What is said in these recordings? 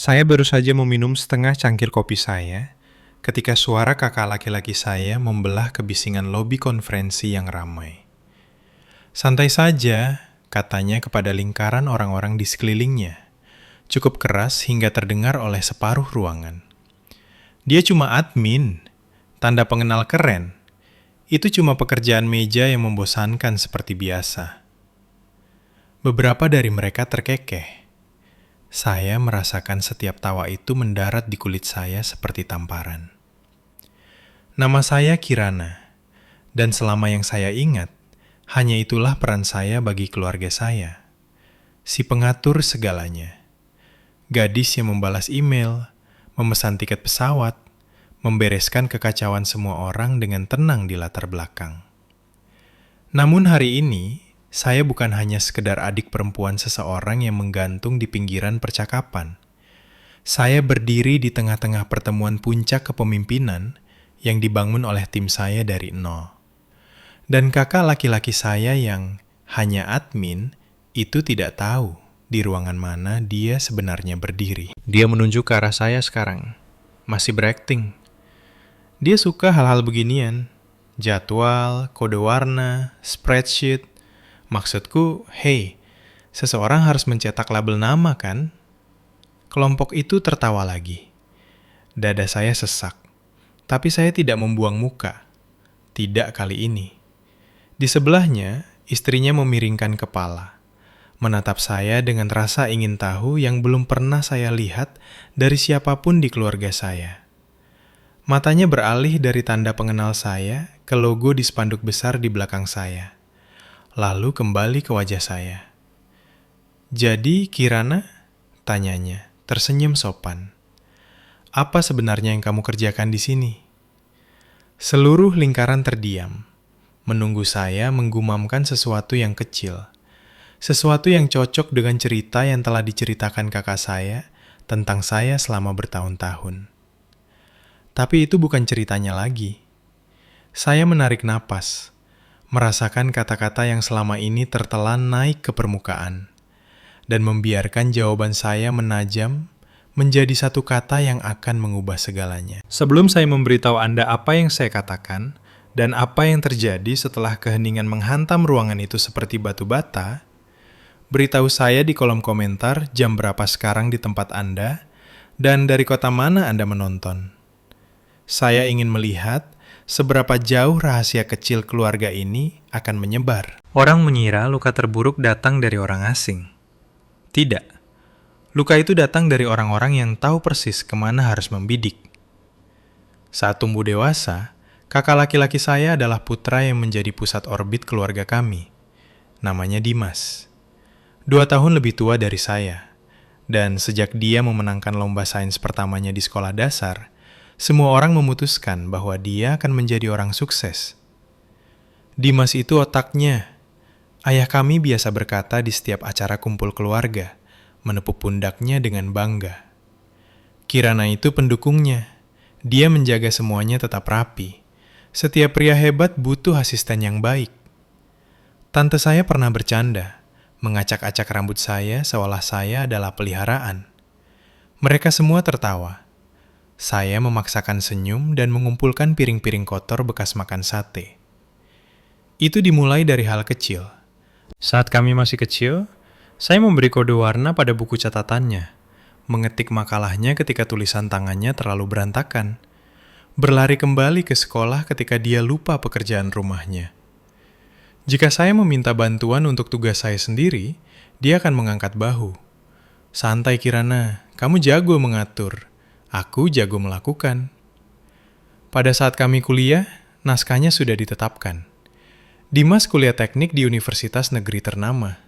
Saya baru saja meminum setengah cangkir kopi saya ketika suara kakak laki-laki saya membelah kebisingan lobi konferensi yang ramai. Santai saja, katanya kepada lingkaran orang-orang di sekelilingnya. Cukup keras hingga terdengar oleh separuh ruangan. Dia cuma admin, tanda pengenal keren. Itu cuma pekerjaan meja yang membosankan seperti biasa. Beberapa dari mereka terkekeh. Saya merasakan setiap tawa itu mendarat di kulit saya seperti tamparan. Nama saya Kirana, dan selama yang saya ingat, hanya itulah peran saya bagi keluarga saya. Si pengatur segalanya. Gadis yang membalas email, memesan tiket pesawat, membereskan kekacauan semua orang dengan tenang di latar belakang. Namun hari ini, saya bukan hanya sekedar adik perempuan seseorang yang menggantung di pinggiran percakapan. Saya berdiri di tengah-tengah pertemuan puncak kepemimpinan yang dibangun oleh tim saya dari nol. Dan kakak laki-laki saya yang hanya admin itu tidak tahu di ruangan mana dia sebenarnya berdiri. Dia menunjuk ke arah saya sekarang. Masih berakting. Dia suka hal-hal beginian. Jadwal, kode warna, spreadsheet. Maksudku, hey, seseorang harus mencetak label nama kan? Kelompok itu tertawa lagi. Dada saya sesak. Tapi saya tidak membuang muka. Tidak kali ini. Di sebelahnya, istrinya memiringkan kepala. Menatap saya dengan rasa ingin tahu yang belum pernah saya lihat dari siapapun di keluarga saya. Matanya beralih dari tanda pengenal saya ke logo di spanduk besar di belakang saya. Lalu kembali ke wajah saya. "Jadi, Kirana?" tanyanya, tersenyum sopan. "Apa sebenarnya yang kamu kerjakan di sini?" Seluruh lingkaran terdiam, menunggu saya menggumamkan sesuatu yang kecil. Sesuatu yang cocok dengan cerita yang telah diceritakan kakak saya tentang saya selama bertahun-tahun. Tapi itu bukan ceritanya lagi. Saya menarik napas, merasakan kata-kata yang selama ini tertelan naik ke permukaan, dan membiarkan jawaban saya menajam menjadi satu kata yang akan mengubah segalanya. Sebelum saya memberitahu Anda apa yang saya katakan, dan apa yang terjadi setelah keheningan menghantam ruangan itu seperti batu bata, beritahu saya di kolom komentar jam berapa sekarang di tempat Anda, dan dari kota mana Anda menonton. Saya ingin melihat seberapa jauh rahasia kecil keluarga ini akan menyebar. Orang mengira luka terburuk datang dari orang asing. Tidak. Luka itu datang dari orang-orang yang tahu persis kemana harus membidik. Saat tumbuh dewasa, kakak laki-laki saya adalah putra yang menjadi pusat orbit keluarga kami. Namanya Dimas. 2 tahun lebih tua dari saya. Dan sejak dia memenangkan lomba sains pertamanya di sekolah dasar, semua orang memutuskan bahwa dia akan menjadi orang sukses. Dimas itu otaknya. Ayah kami biasa berkata di setiap acara kumpul keluarga, menepuk pundaknya dengan bangga. Kirana itu pendukungnya. Dia menjaga semuanya tetap rapi. Setiap pria hebat butuh asisten yang baik. Tante saya pernah bercanda, mengacak-acak rambut saya seolah saya adalah peliharaan. Mereka semua tertawa. Saya memaksakan senyum dan mengumpulkan piring-piring kotor bekas makan sate. Itu dimulai dari hal kecil. Saat kami masih kecil, saya memberi kode warna pada buku catatannya, mengetik makalahnya ketika tulisan tangannya terlalu berantakan, berlari kembali ke sekolah ketika dia lupa pekerjaan rumahnya. Jika saya meminta bantuan untuk tugas saya sendiri, dia akan mengangkat bahu. "Santai Kirana, kamu jago mengatur. Aku jago melakukan." Pada saat kami kuliah, naskahnya sudah ditetapkan. Dimas kuliah teknik di universitas negeri ternama.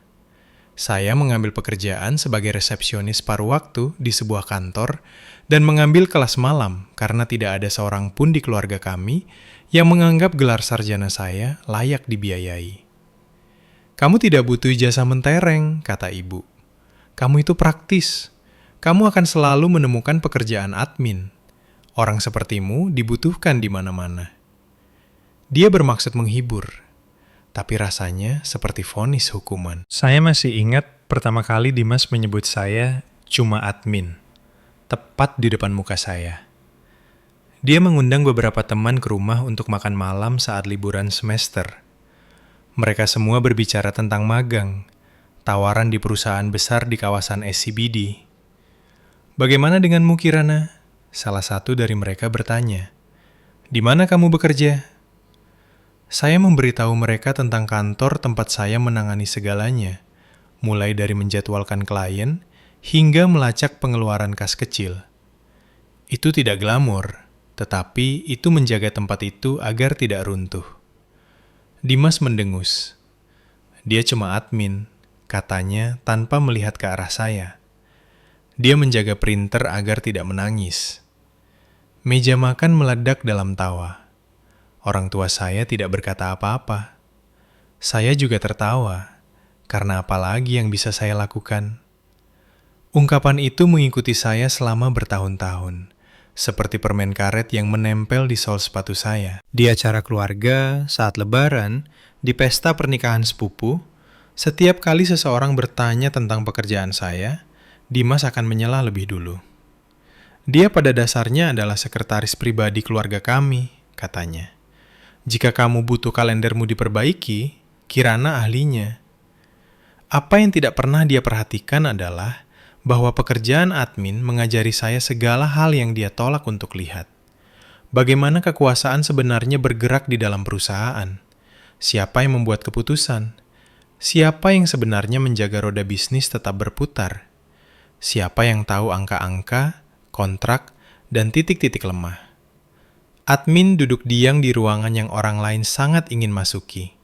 Saya mengambil pekerjaan sebagai resepsionis paruh waktu di sebuah kantor dan mengambil kelas malam karena tidak ada seorang pun di keluarga kami yang menganggap gelar sarjana saya layak dibiayai. "Kamu tidak butuh ijazah mentereng," kata ibu. "Kamu itu praktis. Kamu akan selalu menemukan pekerjaan admin. Orang sepertimu dibutuhkan di mana-mana." Dia bermaksud menghibur, tapi rasanya seperti vonis hukuman. Saya masih ingat pertama kali Dimas menyebut saya cuma admin. tepat di depan muka saya. Dia mengundang beberapa teman ke rumah untuk makan malam saat liburan semester. Mereka semua berbicara tentang magang, tawaran di perusahaan besar di kawasan SCBD. "Bagaimana denganmu, Kirana?" Salah satu dari mereka bertanya. "Di mana kamu bekerja?" Saya memberitahu mereka tentang kantor tempat saya menangani segalanya, mulai dari menjadwalkan klien hingga melacak pengeluaran kas kecil. Itu tidak glamor, tetapi itu menjaga tempat itu agar tidak runtuh. Dimas mendengus. "Dia cuma admin," katanya tanpa melihat ke arah saya. Dia menjaga printer agar tidak menangis. Meja makan meledak dalam tawa. Orang tua saya tidak berkata apa-apa. Saya juga tertawa, karena apa lagi yang bisa saya lakukan? Ungkapan itu mengikuti saya selama bertahun-tahun, seperti permen karet yang menempel di sol sepatu saya. Di acara keluarga, saat lebaran, di pesta pernikahan sepupu, setiap kali seseorang bertanya tentang pekerjaan saya, Dimas akan menyela lebih dulu. "Dia pada dasarnya adalah sekretaris pribadi keluarga kami," katanya. "Jika kamu butuh kalendermu diperbaiki, Kirana ahlinya." Apa yang tidak pernah dia perhatikan adalah bahwa pekerjaan admin mengajari saya segala hal yang dia tolak untuk lihat. Bagaimana kekuasaan sebenarnya bergerak di dalam perusahaan? Siapa yang membuat keputusan? Siapa yang sebenarnya menjaga roda bisnis tetap berputar? Siapa yang tahu angka-angka, kontrak, dan titik-titik lemah? Admin duduk diam di ruangan yang orang lain sangat ingin masuki.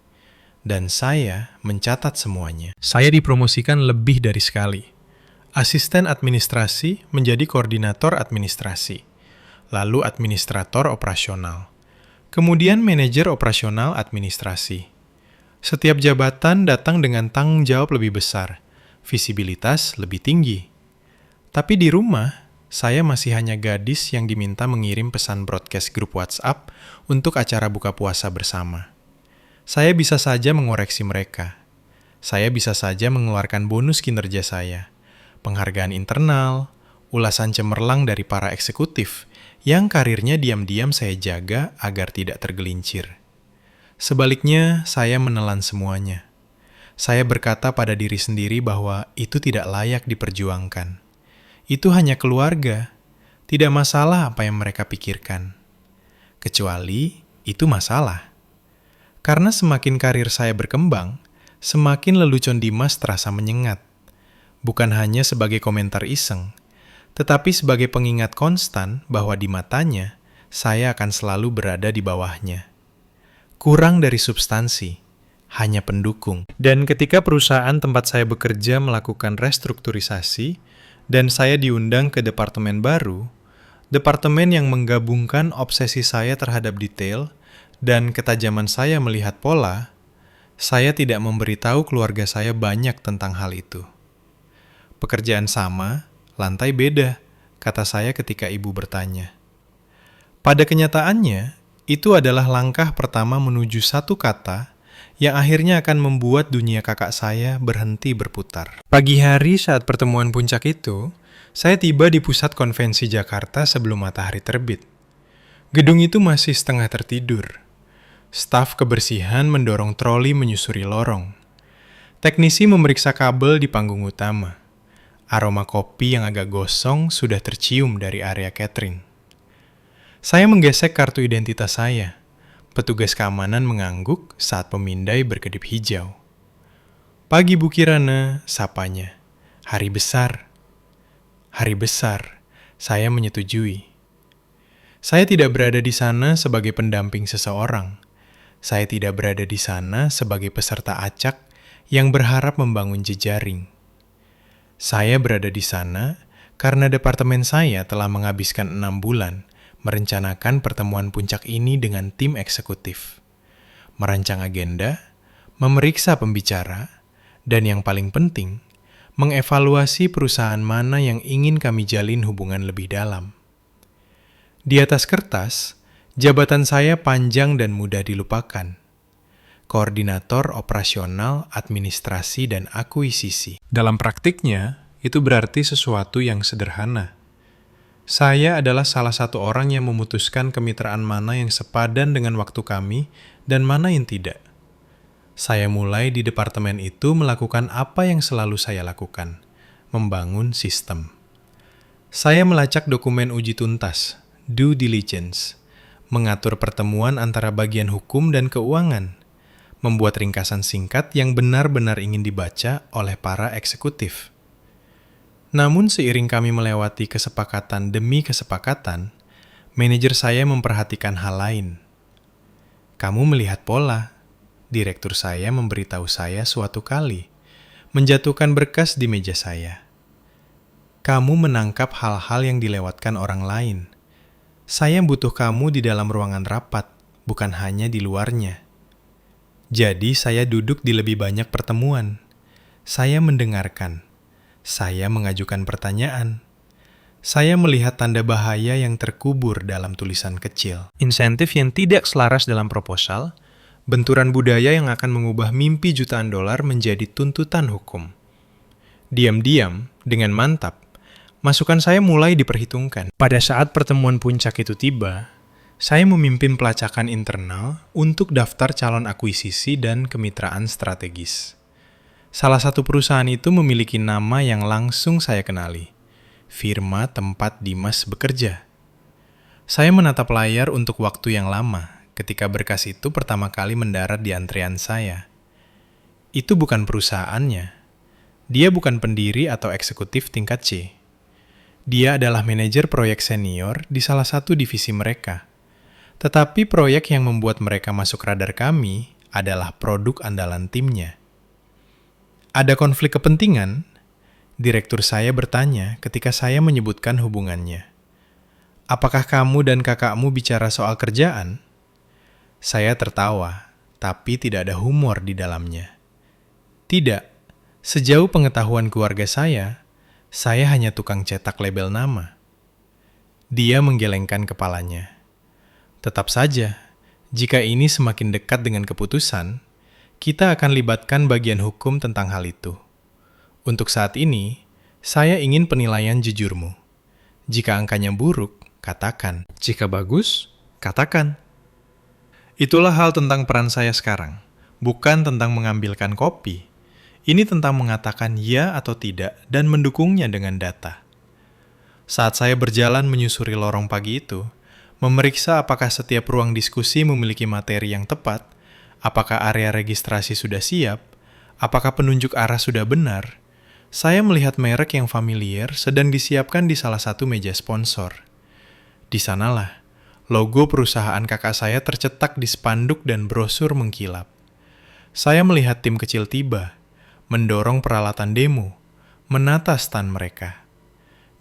Dan saya mencatat semuanya. Saya dipromosikan lebih dari sekali. Asisten administrasi menjadi koordinator administrasi. Lalu administrator operasional. Kemudian manajer operasional administrasi. Setiap jabatan datang dengan tanggung jawab lebih besar. Visibilitas lebih tinggi. Tapi di rumah, saya masih hanya gadis yang diminta mengirim pesan broadcast grup WhatsApp untuk acara buka puasa bersama. Saya bisa saja mengoreksi mereka. Saya bisa saja mengeluarkan bonus kinerja saya, penghargaan internal, ulasan cemerlang dari para eksekutif yang karirnya diam-diam saya jaga agar tidak tergelincir. Sebaliknya, saya menelan semuanya. Saya berkata pada diri sendiri bahwa itu tidak layak diperjuangkan. Itu hanya keluarga, tidak masalah apa yang mereka pikirkan. Kecuali itu masalah. Karena semakin karir saya berkembang, semakin lelucon Dimas terasa menyengat. Bukan hanya sebagai komentar iseng, tetapi sebagai pengingat konstan bahwa di matanya, saya akan selalu berada di bawahnya. Kurang dari substansi, hanya pendukung. Dan ketika perusahaan tempat saya bekerja melakukan restrukturisasi, dan saya diundang ke departemen baru, departemen yang menggabungkan obsesi saya terhadap detail dan ketajaman saya melihat pola, saya tidak memberitahu keluarga saya banyak tentang hal itu. "Pekerjaan sama, lantai beda," kata saya ketika ibu bertanya. Pada kenyataannya, itu adalah langkah pertama menuju satu kata yang akhirnya akan membuat dunia kakak saya berhenti berputar. Pagi hari saat pertemuan puncak itu, saya tiba di pusat konvensi Jakarta sebelum matahari terbit. Gedung itu masih setengah tertidur. Staf kebersihan mendorong troli menyusuri lorong. Teknisi memeriksa kabel di panggung utama. Aroma kopi yang agak gosong sudah tercium dari area catering. Saya menggesek kartu identitas saya. Petugas keamanan mengangguk saat pemindai berkedip hijau. "Pagi Bu Kirana," sapanya. "Hari besar." Hari besar, saya menyetujui. Saya tidak berada di sana sebagai pendamping seseorang. Saya tidak berada di sana sebagai peserta acak yang berharap membangun jejaring. Saya berada di sana karena departemen saya telah menghabiskan 6 bulan merencanakan pertemuan puncak ini dengan tim eksekutif. Merancang agenda, memeriksa pembicara, dan yang paling penting, mengevaluasi perusahaan mana yang ingin kami jalin hubungan lebih dalam. Di atas kertas, jabatan saya panjang dan mudah dilupakan. Koordinator operasional, administrasi, dan akuisisi. Dalam praktiknya, itu berarti sesuatu yang sederhana. Saya adalah salah satu orang yang memutuskan kemitraan mana yang sepadan dengan waktu kami dan mana yang tidak. Saya mulai di departemen itu melakukan apa yang selalu saya lakukan, membangun sistem. Saya melacak dokumen uji tuntas, due diligence, mengatur pertemuan antara bagian hukum dan keuangan, membuat ringkasan singkat yang benar-benar ingin dibaca oleh para eksekutif. Namun seiring kami melewati kesepakatan demi kesepakatan, manajer saya memperhatikan hal lain. Kamu melihat pola, direktur saya memberitahu saya suatu kali, menjatuhkan berkas di meja saya. Kamu menangkap hal-hal yang dilewatkan orang lain. Saya butuh kamu di dalam ruangan rapat, bukan hanya di luarnya. Jadi saya duduk di lebih banyak pertemuan. Saya mendengarkan. Saya mengajukan pertanyaan. Saya melihat tanda bahaya yang terkubur dalam tulisan kecil. Insentif yang tidak selaras dalam proposal, benturan budaya yang akan mengubah mimpi jutaan dolar menjadi tuntutan hukum. Diam-diam, dengan mantap, masukan saya mulai diperhitungkan. Pada saat pertemuan puncak itu tiba, saya memimpin pelacakan internal untuk daftar calon akuisisi dan kemitraan strategis. Salah satu perusahaan itu memiliki nama yang langsung saya kenali, firma tempat Dimas bekerja. Saya menatap layar untuk waktu yang lama ketika berkas itu pertama kali mendarat di antrean saya. Itu bukan perusahaannya. Dia bukan pendiri atau eksekutif tingkat C. Dia adalah manajer proyek senior di salah satu divisi mereka. Tetapi proyek yang membuat mereka masuk radar kami adalah produk andalan timnya. Ada konflik kepentingan? Direktur saya bertanya ketika saya menyebutkan hubungannya. Apakah kamu dan kakakmu bicara soal kerjaan? Saya tertawa, tapi tidak ada humor di dalamnya. Tidak, sejauh pengetahuan keluarga saya hanya tukang cetak label nama. Dia menggelengkan kepalanya. Tetap saja, jika ini semakin dekat dengan keputusan, kita akan libatkan bagian hukum tentang hal itu. Untuk saat ini, saya ingin penilaian jujurmu. Jika angkanya buruk, katakan. Jika bagus, katakan. Itulah hal tentang peran saya sekarang, bukan tentang mengambilkan kopi. Ini tentang mengatakan ya atau tidak dan mendukungnya dengan data. Saat saya berjalan menyusuri lorong pagi itu, memeriksa apakah setiap ruang diskusi memiliki materi yang tepat, apakah area registrasi sudah siap, apakah penunjuk arah sudah benar, saya melihat merek yang familiar sedang disiapkan di salah satu meja sponsor. Di sanalah, logo perusahaan kakak saya tercetak di spanduk dan brosur mengkilap. Saya melihat tim kecil tiba, mendorong peralatan demo, menata stand mereka.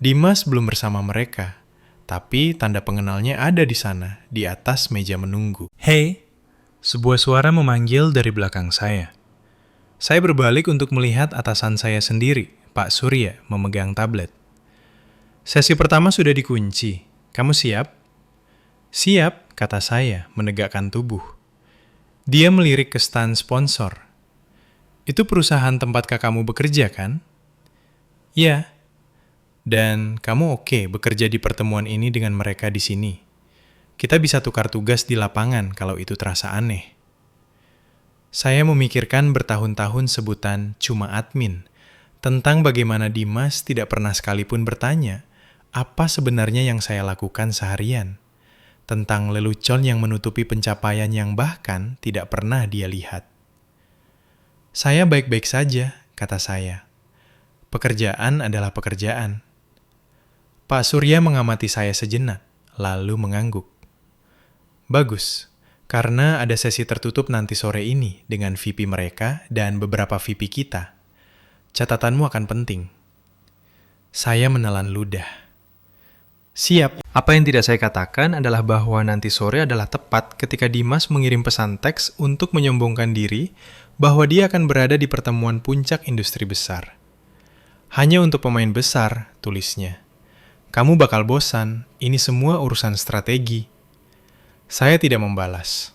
Dimas belum bersama mereka, tapi tanda pengenalnya ada di sana, di atas meja menunggu. Hei, sebuah suara memanggil dari belakang saya. Saya berbalik untuk melihat atasan saya sendiri, Pak Surya, memegang tablet. Sesi pertama sudah dikunci. Kamu siap? Siap, kata saya, menegakkan tubuh. Dia melirik ke stand sponsor. Itu perusahaan tempat kakakmu bekerja, kan? Ya. Dan kamu oke bekerja di pertemuan ini dengan mereka di sini. Kita bisa tukar tugas di lapangan kalau itu terasa aneh. Saya memikirkan bertahun-tahun sebutan cuma admin, tentang bagaimana Dimas tidak pernah sekalipun bertanya apa sebenarnya yang saya lakukan seharian, tentang lelucon yang menutupi pencapaian yang bahkan tidak pernah dia lihat. Saya baik-baik saja, kata saya. Pekerjaan adalah pekerjaan. Pak Surya mengamati saya sejenak, lalu mengangguk. Bagus, karena ada sesi tertutup nanti sore ini dengan VP mereka dan beberapa VP kita. Catatanmu akan penting. Saya menelan ludah. Siap. Apa yang tidak saya katakan adalah bahwa nanti sore adalah tepat ketika Dimas mengirim pesan teks untuk menyombongkan diri bahwa dia akan berada di pertemuan puncak industri besar. Hanya untuk pemain besar, tulisnya. Kamu bakal bosan, ini semua urusan strategi. Saya tidak membalas.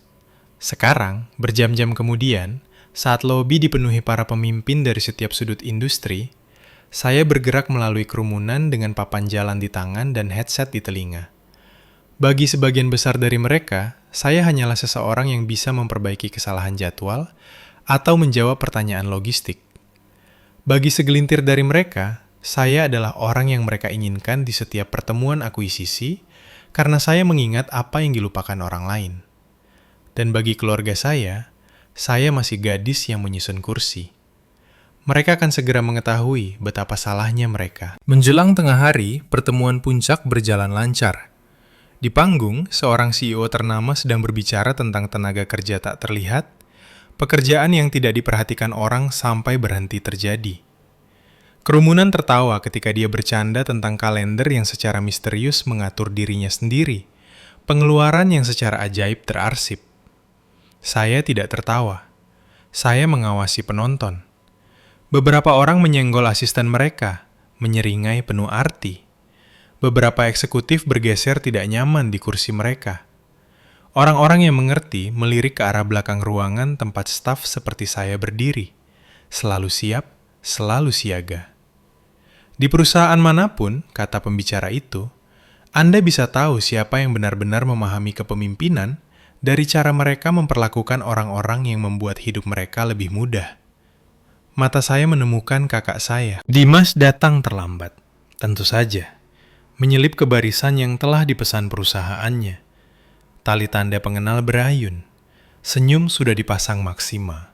Sekarang, berjam-jam kemudian, saat lobi dipenuhi para pemimpin dari setiap sudut industri, Saya bergerak melalui kerumunan dengan papan jalan di tangan dan headset di telinga. Bagi sebagian besar dari mereka, saya hanyalah seseorang yang bisa memperbaiki kesalahan jadwal atau menjawab pertanyaan logistik. Bagi segelintir dari mereka, saya adalah orang yang mereka inginkan di setiap pertemuan akuisisi karena saya mengingat apa yang dilupakan orang lain. Dan bagi keluarga saya masih gadis yang menyusun kursi. Mereka akan segera mengetahui betapa salahnya mereka. Menjelang tengah hari, pertemuan puncak berjalan lancar. Di panggung, seorang CEO ternama sedang berbicara tentang tenaga kerja tak terlihat, pekerjaan yang tidak diperhatikan orang sampai berhenti terjadi. Kerumunan tertawa ketika dia bercanda tentang kalender yang secara misterius mengatur dirinya sendiri, pengeluaran yang secara ajaib terarsip. Saya tidak tertawa. Saya mengawasi penonton. Beberapa orang menyenggol asisten mereka, menyeringai penuh arti. Beberapa eksekutif bergeser tidak nyaman di kursi mereka. Orang-orang yang mengerti melirik ke arah belakang ruangan tempat staf seperti saya berdiri. Selalu siap, selalu siaga. Di perusahaan manapun, kata pembicara itu, Anda bisa tahu siapa yang benar-benar memahami kepemimpinan dari cara mereka memperlakukan orang-orang yang membuat hidup mereka lebih mudah. Mata saya menemukan kakak saya. Dimas datang terlambat, tentu saja. Menyelip ke barisan yang telah dipesan perusahaannya. Tali tanda pengenal berayun. Senyum sudah dipasang maksima.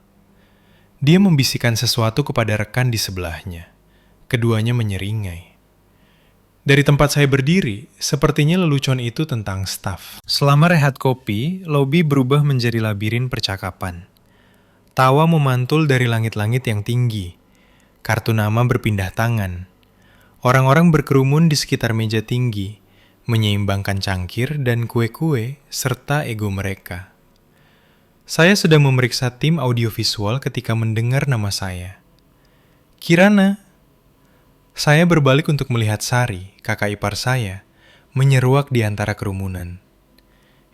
Dia membisikkan sesuatu kepada rekan di sebelahnya. Keduanya menyeringai. Dari tempat saya berdiri, sepertinya lelucon itu tentang staf. Selama rehat kopi, lobi berubah menjadi labirin percakapan. Tawa memantul dari langit-langit yang tinggi. Kartu nama berpindah tangan. Orang-orang berkerumun di sekitar meja tinggi, menyeimbangkan cangkir dan kue-kue serta ego mereka. Saya sedang memeriksa tim audiovisual ketika mendengar nama saya. Kirana. Saya berbalik untuk melihat Sari, kakak ipar saya, menyeruak di antara kerumunan.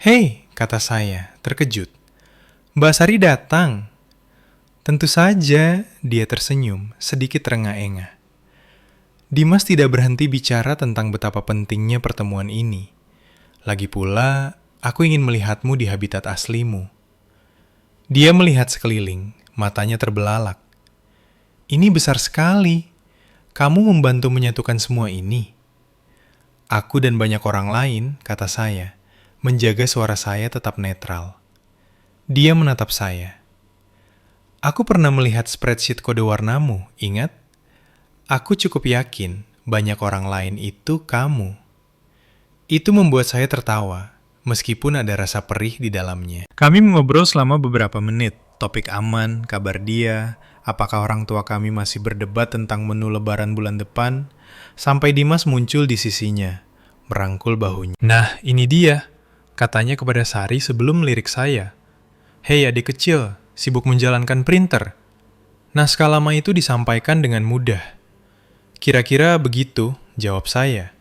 "Hei," kata saya, terkejut. "Mbak Sari datang." Tentu saja, dia tersenyum, sedikit terengah-engah. Dimas tidak berhenti bicara tentang betapa pentingnya pertemuan ini. Lagi pula, aku ingin melihatmu di habitat aslimu. Dia melihat sekeliling, matanya terbelalak. Ini besar sekali. Kamu membantu menyatukan semua ini. Aku dan banyak orang lain, kata saya, menjaga suara saya tetap netral. Dia menatap saya. Aku pernah melihat spreadsheet kode warnamu, ingat? Aku cukup yakin banyak orang lain itu kamu. Itu membuat saya tertawa, meskipun ada rasa perih di dalamnya. Kami mengobrol selama beberapa menit, topik aman, kabar dia, apakah orang tua kami masih berdebat tentang menu lebaran bulan depan, sampai Dimas muncul di sisinya, merangkul bahunya. Nah, ini dia, katanya kepada Sari sebelum melirik saya. Hei adik kecil, sibuk menjalankan printer. Naskah lama itu disampaikan dengan mudah. Kira-kira begitu, jawab saya.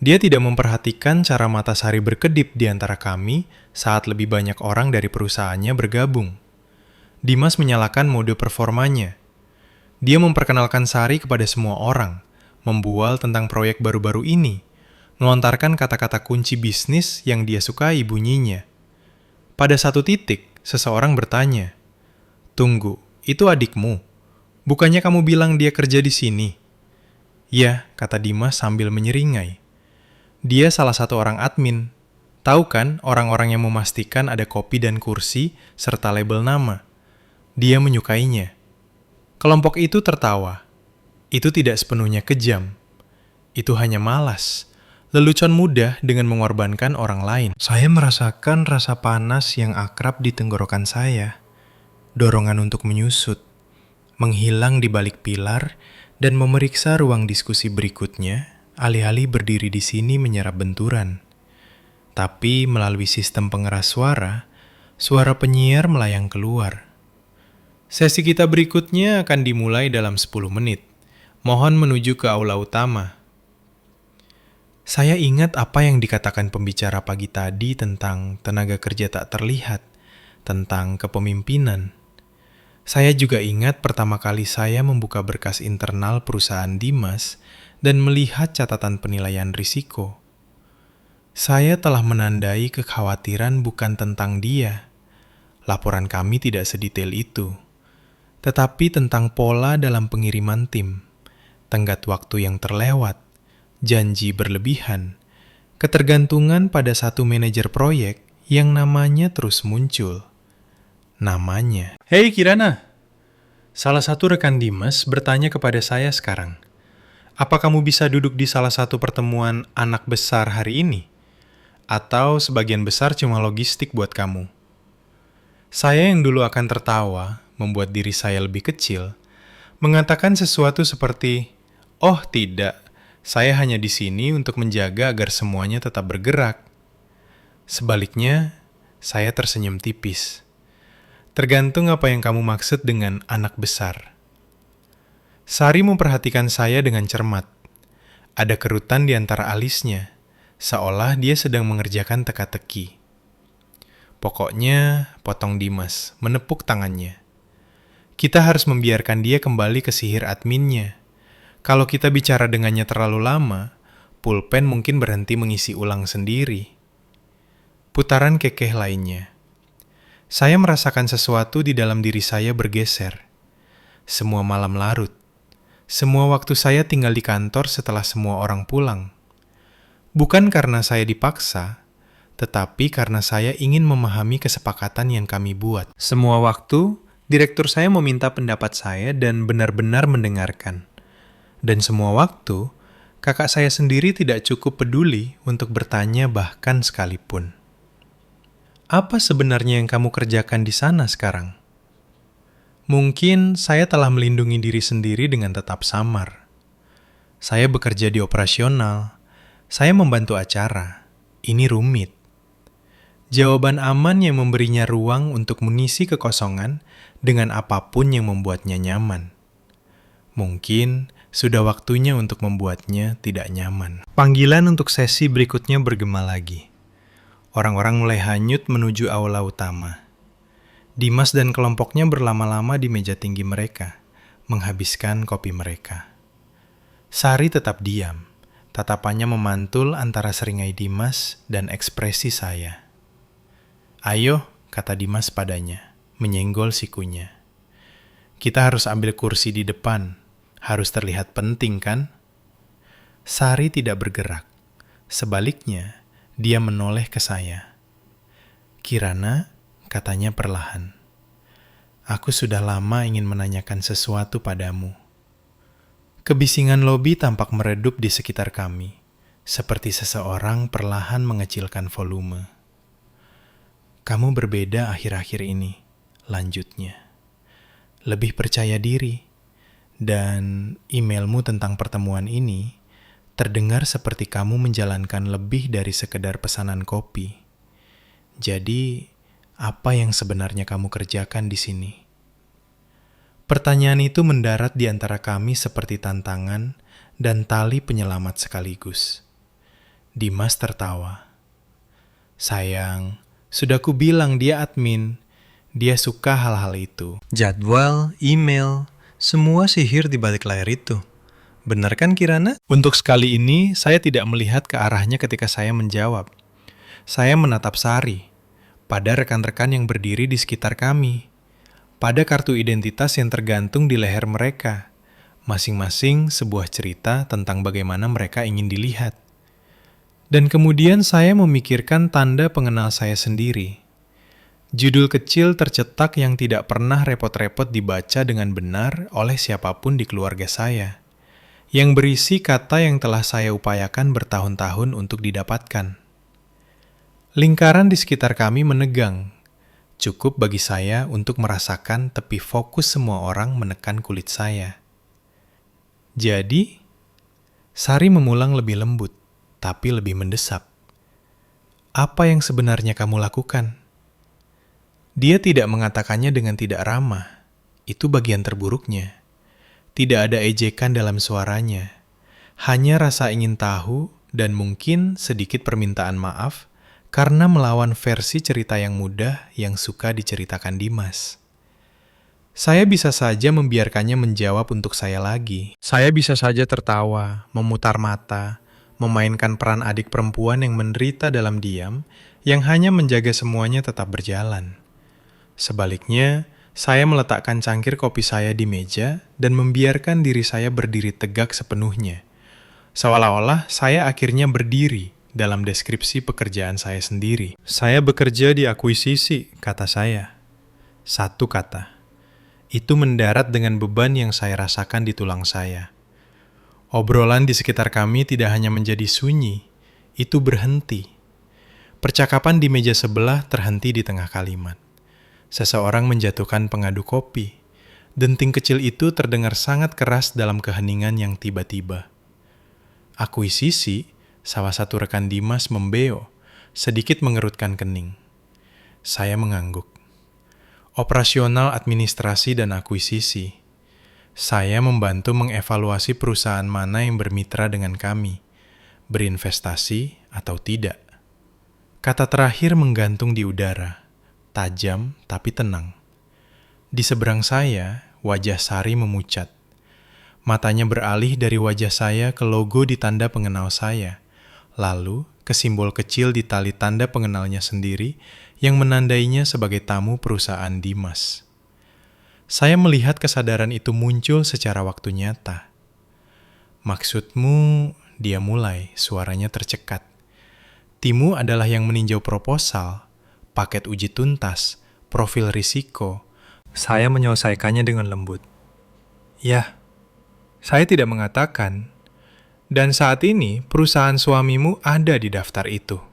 Dia tidak memperhatikan cara mata Sari berkedip di antara kami saat lebih banyak orang dari perusahaannya bergabung. Dimas menyalakan mode performanya. Dia memperkenalkan Sari kepada semua orang, membual tentang proyek baru-baru ini, melontarkan kata-kata kunci bisnis yang dia sukai bunyinya. Pada satu titik, seseorang bertanya, "Tunggu, itu adikmu? Bukannya kamu bilang dia kerja di sini?" "Ya," kata Dimas sambil menyeringai. Dia salah satu orang admin. Tahu kan orang-orang yang memastikan ada kopi dan kursi serta label nama. Dia menyukainya. Kelompok itu tertawa. Itu tidak sepenuhnya kejam. Itu hanya malas. Lelucon mudah dengan mengorbankan orang lain. Saya merasakan rasa panas yang akrab di tenggorokan saya. Dorongan untuk menyusut. Menghilang di balik pilar dan memeriksa ruang diskusi berikutnya, alih-alih berdiri di sini menyerap benturan. Tapi melalui sistem pengeras suara, suara penyiar melayang keluar. Sesi kita berikutnya akan dimulai dalam 10 menit. Mohon menuju ke aula utama. Saya ingat apa yang dikatakan pembicara pagi tadi tentang tenaga kerja tak terlihat, tentang kepemimpinan. Saya juga ingat pertama kali saya membuka berkas internal perusahaan Dimas dan melihat catatan penilaian risiko. Saya telah menandai kekhawatiran bukan tentang dia. Laporan kami tidak sedetail itu, tetapi tentang pola dalam pengiriman tim, tenggat waktu yang terlewat, janji berlebihan, ketergantungan pada satu manajer proyek yang namanya terus muncul. Namanya. Hei Kirana, salah satu rekan Dimas bertanya kepada saya sekarang, apa kamu bisa duduk di salah satu pertemuan anak besar hari ini? Atau sebagian besar cuma logistik buat kamu? Saya yang dulu akan tertawa, membuat diri saya lebih kecil, mengatakan sesuatu seperti, oh tidak, saya hanya di sini untuk menjaga agar semuanya tetap bergerak. Sebaliknya, saya tersenyum tipis. Tergantung apa yang kamu maksud dengan anak besar. Sari memperhatikan saya dengan cermat. Ada kerutan di antara alisnya, seolah dia sedang mengerjakan teka-teki. Pokoknya, potong Dimas, menepuk tangannya. Kita harus membiarkan dia kembali ke sihir adminnya. Kalau kita bicara dengannya terlalu lama, pulpen mungkin berhenti mengisi ulang sendiri. Putaran kekeh lainnya. Saya merasakan sesuatu di dalam diri saya bergeser. Semua malam larut. Semua waktu saya tinggal di kantor setelah semua orang pulang. Bukan karena saya dipaksa, tetapi karena saya ingin memahami kesepakatan yang kami buat. Semua waktu, direktur saya meminta pendapat saya dan benar-benar mendengarkan. Dan semua waktu, kakak saya sendiri tidak cukup peduli untuk bertanya bahkan sekalipun. Apa sebenarnya yang kamu kerjakan di sana sekarang? Mungkin saya telah melindungi diri sendiri dengan tetap samar. Saya bekerja di operasional. Saya membantu acara. Ini rumit. Jawaban aman yang memberinya ruang untuk mengisi kekosongan dengan apapun yang membuatnya nyaman. Mungkin sudah waktunya untuk membuatnya tidak nyaman. Panggilan untuk sesi berikutnya bergema lagi. Orang-orang mulai hanyut menuju aula utama. Dimas dan kelompoknya berlama-lama di meja tinggi mereka, menghabiskan kopi mereka. Sari tetap diam, tatapannya memantul antara seringai Dimas dan ekspresi saya. Ayo, kata Dimas padanya, menyenggol sikunya. Kita harus ambil kursi di depan, harus terlihat penting kan? Sari tidak bergerak, sebaliknya, dia menoleh ke saya. Kirana, katanya perlahan. Aku sudah lama ingin menanyakan sesuatu padamu. Kebisingan lobi tampak meredup di sekitar kami, seperti seseorang perlahan mengecilkan volume. Kamu berbeda akhir-akhir ini, lanjutnya. Lebih percaya diri, dan emailmu tentang pertemuan ini terdengar seperti kamu menjalankan lebih dari sekedar pesanan kopi. Jadi, apa yang sebenarnya kamu kerjakan di sini? Pertanyaan itu mendarat di antara kami seperti tantangan dan tali penyelamat sekaligus. Dimas tertawa. Sayang, sudah kubilang dia admin. Dia suka hal-hal itu. Jadwal, email, semua sihir di balik layar itu. Benar kan Kirana? Untuk sekali ini, saya tidak melihat ke arahnya ketika saya menjawab. Saya menatap Sari, pada rekan-rekan yang berdiri di sekitar kami, pada kartu identitas yang tergantung di leher mereka, masing-masing sebuah cerita tentang bagaimana mereka ingin dilihat. Dan kemudian saya memikirkan tanda pengenal saya sendiri. Judul kecil tercetak yang tidak pernah repot-repot dibaca dengan benar oleh siapapun di keluarga saya, yang berisi kata yang telah saya upayakan bertahun-tahun untuk didapatkan. Lingkaran di sekitar kami menegang, cukup bagi saya untuk merasakan tepi fokus semua orang menekan kulit saya. Jadi, Sari memulang lebih lembut, tapi lebih mendesak. Apa yang sebenarnya kamu lakukan? Dia tidak mengatakannya dengan tidak ramah, itu bagian terburuknya. Tidak ada ejekan dalam suaranya, hanya rasa ingin tahu dan mungkin sedikit permintaan maaf karena melawan versi cerita yang mudah yang suka diceritakan Dimas. Saya bisa saja membiarkannya menjawab untuk saya lagi. Saya bisa saja tertawa, memutar mata, memainkan peran adik perempuan yang menderita dalam diam, yang hanya menjaga semuanya tetap berjalan. Sebaliknya, saya meletakkan cangkir kopi saya di meja dan membiarkan diri saya berdiri tegak sepenuhnya. Seolah-olah saya akhirnya berdiri dalam deskripsi pekerjaan saya sendiri. Saya bekerja di akuisisi, kata saya. Satu kata. Itu mendarat dengan beban yang saya rasakan di tulang saya. Obrolan di sekitar kami tidak hanya menjadi sunyi, itu berhenti. Percakapan di meja sebelah terhenti di tengah kalimat. Seseorang menjatuhkan pengadu kopi. Denting kecil itu terdengar sangat keras dalam keheningan yang tiba-tiba. Akuisisi, salah satu rekan Dimas membeo, sedikit mengerutkan kening. Saya mengangguk. Operasional administrasi dan akuisisi. Saya membantu mengevaluasi perusahaan mana yang bermitra dengan kami, berinvestasi atau tidak. Kata terakhir menggantung di udara, tajam tapi tenang. Di seberang saya, wajah Sari memucat. Matanya beralih dari wajah saya ke logo di tanda pengenal saya, lalu ke simbol kecil di tali tanda pengenalnya sendiri yang menandainya sebagai tamu perusahaan Dimas. Saya melihat kesadaran itu muncul secara waktu nyata. Maksudmu, dia mulai, suaranya tercekat. Timu adalah yang meninjau proposal, paket uji tuntas, profil risiko. Saya menyelesaikannya dengan lembut. Ya, saya tidak mengatakan. Dan saat ini perusahaan suamimu ada di daftar itu.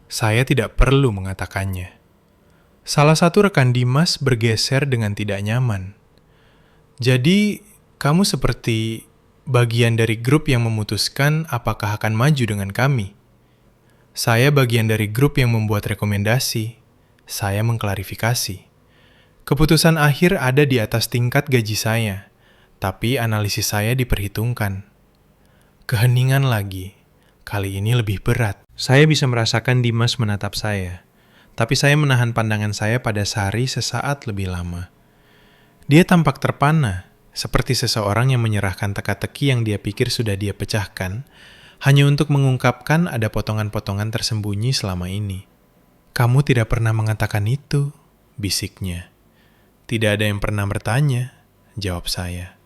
Saya tidak perlu mengatakannya. Salah satu rekan Dimas bergeser dengan tidak nyaman. Jadi, kamu seperti bagian dari grup yang memutuskan apakah akan maju dengan kami. Saya bagian dari grup yang membuat rekomendasi. Saya mengklarifikasi. Keputusan akhir ada di atas tingkat gaji saya, tapi analisis saya diperhitungkan. Keheningan lagi. Kali ini lebih berat. Saya bisa merasakan Dimas menatap saya, tapi saya menahan pandangan saya pada Sari sesaat lebih lama. Dia tampak terpana, seperti seseorang yang menyerahkan teka-teki yang dia pikir sudah dia pecahkan, hanya untuk mengungkapkan ada potongan-potongan tersembunyi selama ini. Kamu tidak pernah mengatakan itu, bisiknya. Tidak ada yang pernah bertanya, jawab saya.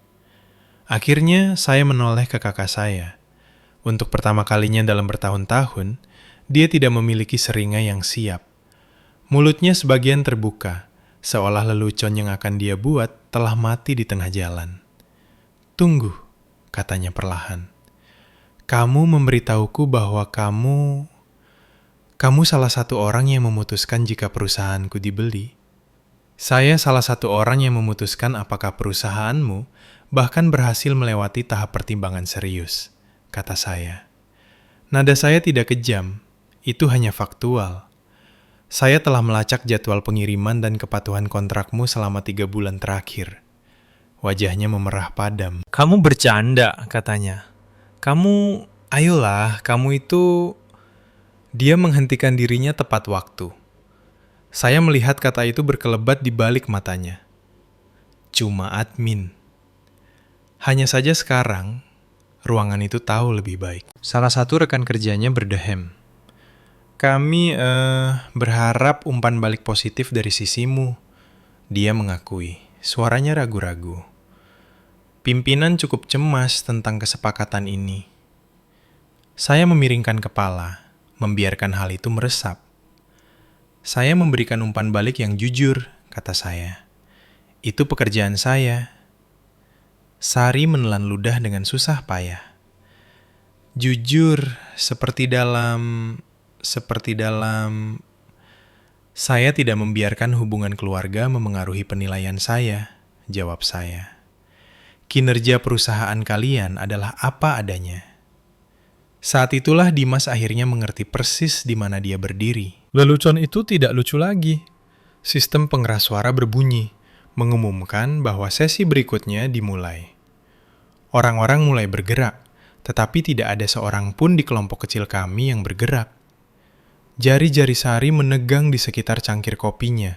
Akhirnya saya menoleh ke kakak saya. Untuk pertama kalinya dalam bertahun-tahun, dia tidak memiliki seringai yang siap. Mulutnya sebagian terbuka, seolah lelucon yang akan dia buat telah mati di tengah jalan. Tunggu, katanya perlahan. Kamu memberitahuku bahwa kamu salah satu orang yang memutuskan jika perusahaanku dibeli. Saya salah satu orang yang memutuskan apakah perusahaanmu bahkan berhasil melewati tahap pertimbangan serius, kata saya. Nada saya tidak kejam, itu hanya faktual. Saya telah melacak jadwal pengiriman dan kepatuhan kontrakmu selama 3 bulan terakhir. Wajahnya memerah padam. Kamu bercanda, katanya. Ayolah, kamu itu... Dia menghentikan dirinya tepat waktu. Saya melihat kata itu berkelebat di balik matanya. Cuma admin. Hanya saja sekarang, ruangan itu tahu lebih baik. Salah satu rekan kerjanya berdehem. Kami berharap umpan balik positif dari sisimu. Dia mengakui, suaranya ragu-ragu. Pimpinan cukup cemas tentang kesepakatan ini. Saya memiringkan kepala, membiarkan hal itu meresap. Saya memberikan umpan balik yang jujur, kata saya. Itu pekerjaan saya. Sari menelan ludah dengan susah payah. Jujur, seperti dalam... Saya tidak membiarkan hubungan keluarga memengaruhi penilaian saya, jawab saya. Kinerja perusahaan kalian adalah apa adanya. Saat itulah Dimas akhirnya mengerti persis di mana dia berdiri. Lelucon itu tidak lucu lagi. Sistem pengeras suara berbunyi, mengumumkan bahwa sesi berikutnya dimulai. Orang-orang mulai bergerak, tetapi tidak ada seorang pun di kelompok kecil kami yang bergerak. Jari-jari Sari menegang di sekitar cangkir kopinya.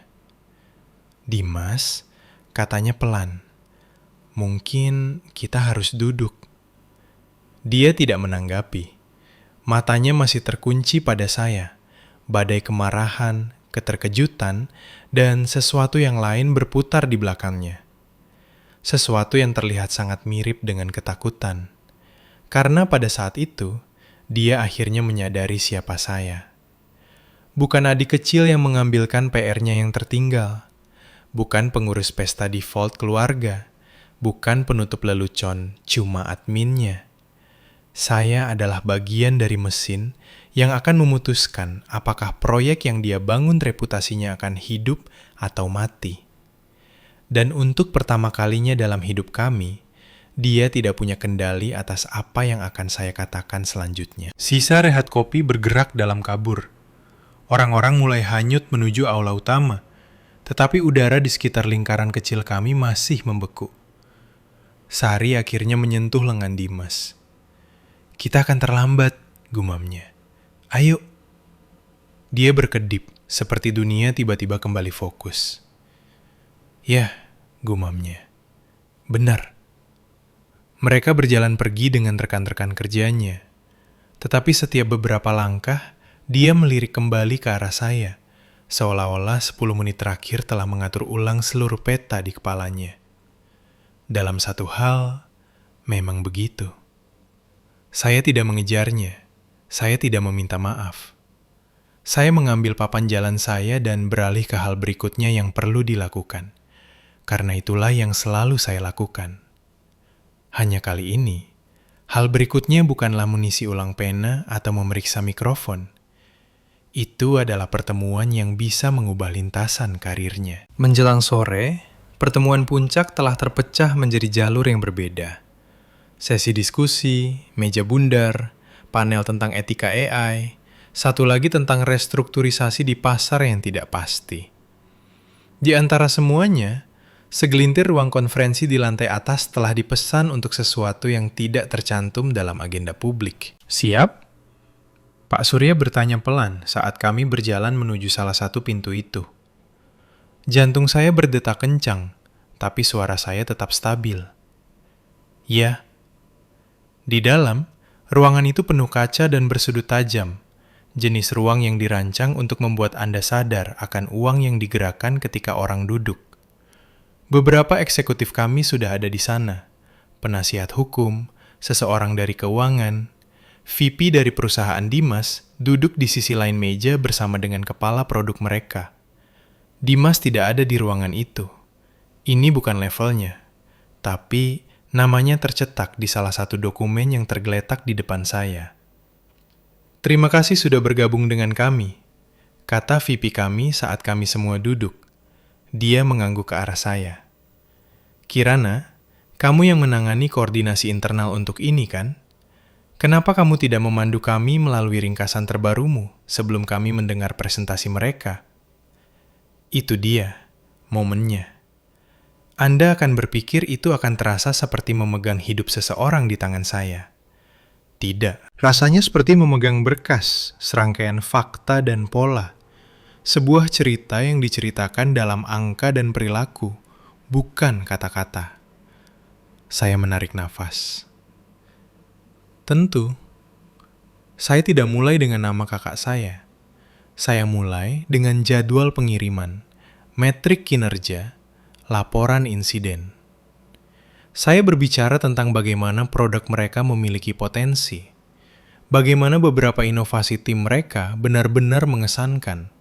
Dimas, Katanya pelan. Mungkin kita harus duduk. Dia tidak menanggapi. Matanya masih terkunci pada saya. Badai kemarahan, keterkejutan, dan sesuatu yang lain berputar di belakangnya. Sesuatu yang terlihat sangat mirip dengan ketakutan. Karena pada saat itu, dia akhirnya menyadari siapa saya. Bukan adik kecil yang mengambilkan PR-nya yang tertinggal. Bukan pengurus pesta default keluarga. Bukan penutup lelucon, cuma adminnya. Saya adalah bagian dari mesin yang akan memutuskan apakah proyek yang dia bangun reputasinya akan hidup atau mati. Dan untuk pertama kalinya dalam hidup kami, dia tidak punya kendali atas apa yang akan saya katakan selanjutnya. Sisa rehat kopi bergerak dalam kabur. Orang-orang mulai hanyut menuju aula utama, tetapi udara di sekitar lingkaran kecil kami masih membeku. Sari akhirnya menyentuh lengan Dimas. "Kita akan terlambat," gumamnya. "Ayo." Dia berkedip, seperti dunia tiba-tiba kembali fokus. "Ya," gumamnya. "Benar." Mereka berjalan pergi dengan rekan-rekan kerjanya. Tetapi setiap beberapa langkah, dia melirik kembali ke arah saya, seolah-olah 10 menit terakhir telah mengatur ulang seluruh peta di kepalanya. Dalam satu hal, memang begitu. Saya tidak mengejarnya. Saya tidak meminta maaf. Saya mengambil papan jalan saya dan beralih ke hal berikutnya yang perlu dilakukan. Karena itulah yang selalu saya lakukan. Hanya kali ini, hal berikutnya bukanlah mengisi ulang pena atau memeriksa mikrofon. Itu adalah pertemuan yang bisa mengubah lintasan karirnya. Menjelang sore, pertemuan puncak telah terpecah menjadi jalur yang berbeda. Sesi diskusi, meja bundar, panel tentang etika AI, satu lagi tentang restrukturisasi di pasar yang tidak pasti. Di antara semuanya, segelintir ruang konferensi di lantai atas telah dipesan untuk sesuatu yang tidak tercantum dalam agenda publik. "Siap?" Pak Surya bertanya pelan saat kami berjalan menuju salah satu pintu itu. Jantung saya berdetak kencang, tapi suara saya tetap stabil. "Ya." Di dalam, ruangan itu penuh kaca dan bersudut tajam, jenis ruang yang dirancang untuk membuat Anda sadar akan uang yang digerakkan ketika orang duduk. Beberapa eksekutif kami sudah ada di sana, penasihat hukum, seseorang dari keuangan, VP dari perusahaan Dimas duduk di sisi lain meja bersama dengan kepala produk mereka. Dimas tidak ada di ruangan itu. Ini bukan levelnya, tapi namanya tercetak di salah satu dokumen yang tergeletak di depan saya. "Terima kasih sudah bergabung dengan kami," kata VP kami saat kami semua duduk. Dia mengangguk ke arah saya. "Kirana, kamu yang menangani koordinasi internal untuk ini, kan? Kenapa kamu tidak memandu kami melalui ringkasan terbarumu sebelum kami mendengar presentasi mereka?" Itu dia, momennya. Anda akan berpikir itu akan terasa seperti memegang hidup seseorang di tangan saya. Tidak. Rasanya seperti memegang berkas, serangkaian fakta dan pola. Sebuah cerita yang diceritakan dalam angka dan perilaku, bukan kata-kata. Saya menarik nafas. Tentu, saya tidak mulai dengan nama kakak saya. Saya mulai dengan jadwal pengiriman, metrik kinerja, laporan insiden. Saya berbicara tentang bagaimana produk mereka memiliki potensi, bagaimana beberapa inovasi tim mereka benar-benar mengesankan,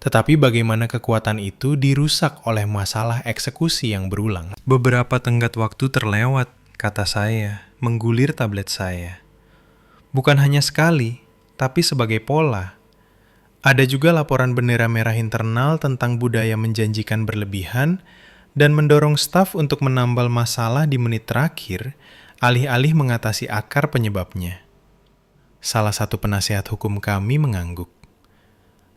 tetapi bagaimana kekuatan itu dirusak oleh masalah eksekusi yang berulang. "Beberapa tenggat waktu terlewat," kata saya, menggulir tablet saya. "Bukan hanya sekali, tapi sebagai pola. Ada juga laporan bendera merah internal tentang budaya menjanjikan berlebihan dan mendorong staf untuk menambal masalah di menit terakhir, alih-alih mengatasi akar penyebabnya." Salah satu penasihat hukum kami mengangguk.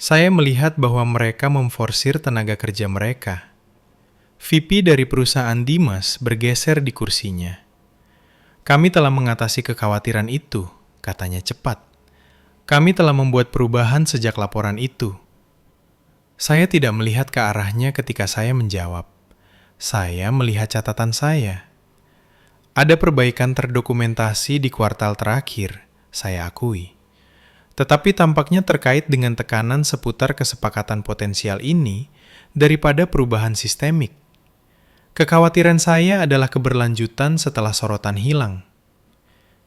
Saya melihat bahwa mereka memforsir tenaga kerja mereka. VP dari perusahaan Dimas bergeser di kursinya. "Kami telah mengatasi kekhawatiran itu," katanya cepat. "Kami telah membuat perubahan sejak laporan itu." Saya tidak melihat ke arahnya ketika saya menjawab. Saya melihat catatan saya. Ada perbaikan terdokumentasi di kuartal terakhir, saya akui. Tetapi tampaknya terkait dengan tekanan seputar kesepakatan potensial ini daripada perubahan sistemik. Kekhawatiran saya adalah keberlanjutan setelah sorotan hilang.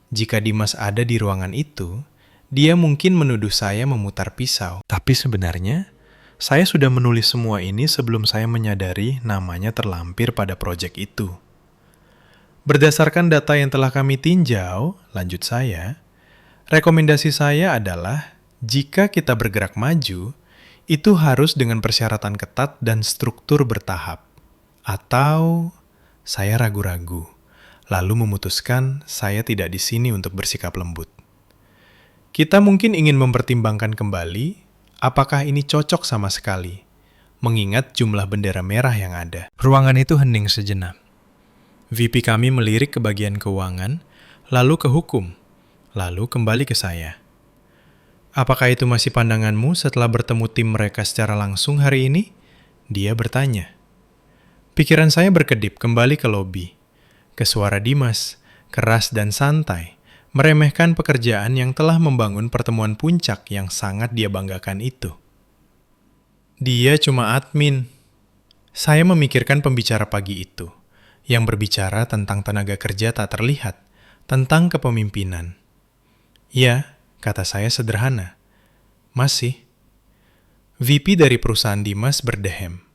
Jika Dimas ada di ruangan itu, dia mungkin menuduh saya memutar pisau. Tapi sebenarnya, saya sudah menulis semua ini sebelum saya menyadari namanya terlampir pada proyek itu. Berdasarkan data yang telah kami tinjau, lanjut saya, rekomendasi saya adalah jika kita bergerak maju, itu harus dengan persyaratan ketat dan struktur bertahap. Atau saya ragu-ragu, lalu memutuskan saya tidak di sini untuk bersikap lembut. Kita mungkin ingin mempertimbangkan kembali apakah ini cocok sama sekali, mengingat jumlah bendera merah yang ada. Ruangan itu hening sejenak. VP kami melirik ke bagian keuangan, lalu ke hukum, lalu kembali ke saya. Apakah itu masih pandanganmu setelah bertemu tim mereka secara langsung hari ini? Dia bertanya. Pikiran saya berkedip kembali ke lobi, ke suara Dimas, keras dan santai, meremehkan pekerjaan yang telah membangun pertemuan puncak yang sangat dia banggakan itu. Dia cuma admin. Saya memikirkan pembicara pagi itu, yang berbicara tentang tenaga kerja tak terlihat, tentang kepemimpinan. Ya, kata saya sederhana. Masih. VP dari perusahaan Dimas berdehem.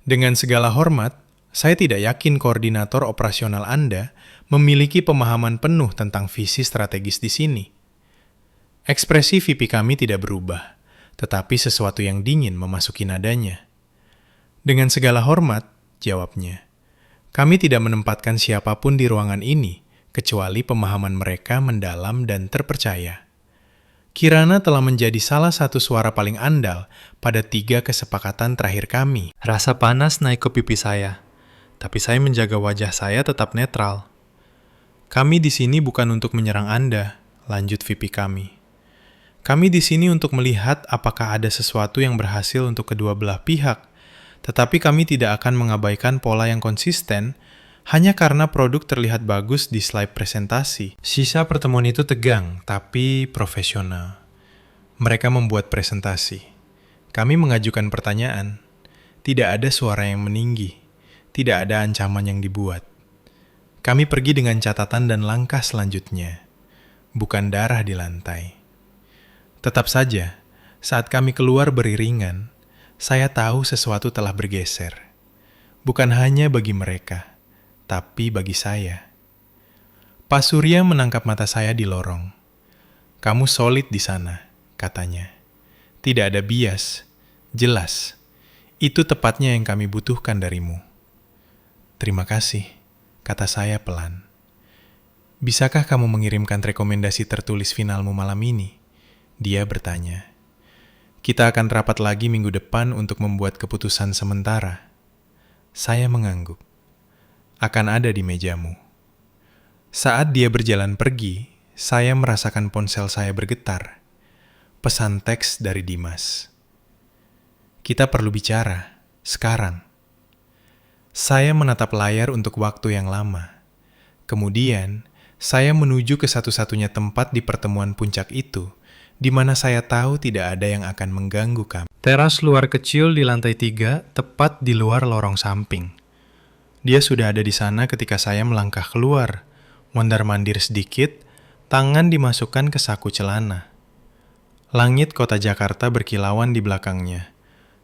Dengan segala hormat, saya tidak yakin koordinator operasional Anda memiliki pemahaman penuh tentang visi strategis di sini. Ekspresi VP kami tidak berubah, tetapi sesuatu yang dingin memasuki nadanya. Dengan segala hormat, jawabnya, kami tidak menempatkan siapapun di ruangan ini, kecuali pemahaman mereka mendalam dan terpercaya. Kirana telah menjadi salah satu suara paling andal pada 3 kesepakatan terakhir kami. Rasa panas naik ke pipi saya, tapi saya menjaga wajah saya tetap netral. Kami di sini bukan untuk menyerang Anda, lanjut VP kami. Kami di sini untuk melihat apakah ada sesuatu yang berhasil untuk kedua belah pihak, tetapi kami tidak akan mengabaikan pola yang konsisten hanya karena produk terlihat bagus di slide presentasi. Sisa pertemuan itu tegang, tapi profesional. Mereka membuat presentasi. Kami mengajukan pertanyaan. Tidak ada suara yang meninggi. Tidak ada ancaman yang dibuat. Kami pergi dengan catatan dan langkah selanjutnya. Bukan darah di lantai. Tetap saja, saat kami keluar beriringan, saya tahu sesuatu telah bergeser. Bukan hanya bagi mereka, tapi bagi saya. Pak Surya menangkap mata saya di lorong. Kamu solid di sana, katanya. Tidak ada bias, jelas. Itu tepatnya yang kami butuhkan darimu. Terima kasih, kata saya pelan. Bisakah kamu mengirimkan rekomendasi tertulis finalmu malam ini? Dia bertanya. Kita akan rapat lagi minggu depan untuk membuat keputusan sementara. Saya mengangguk. Akan ada di mejamu. Saat dia berjalan pergi, saya merasakan ponsel saya bergetar. Pesan teks dari Dimas. Kita perlu bicara, sekarang. Saya menatap layar untuk waktu yang lama. Kemudian, saya menuju ke satu-satunya tempat di pertemuan puncak itu, di mana saya tahu tidak ada yang akan mengganggu kami. Teras luar kecil di lantai 3, tepat di luar lorong samping. Dia sudah ada di sana ketika saya melangkah keluar, mondar-mandir sedikit, tangan dimasukkan ke saku celana. Langit kota Jakarta berkilauan di belakangnya.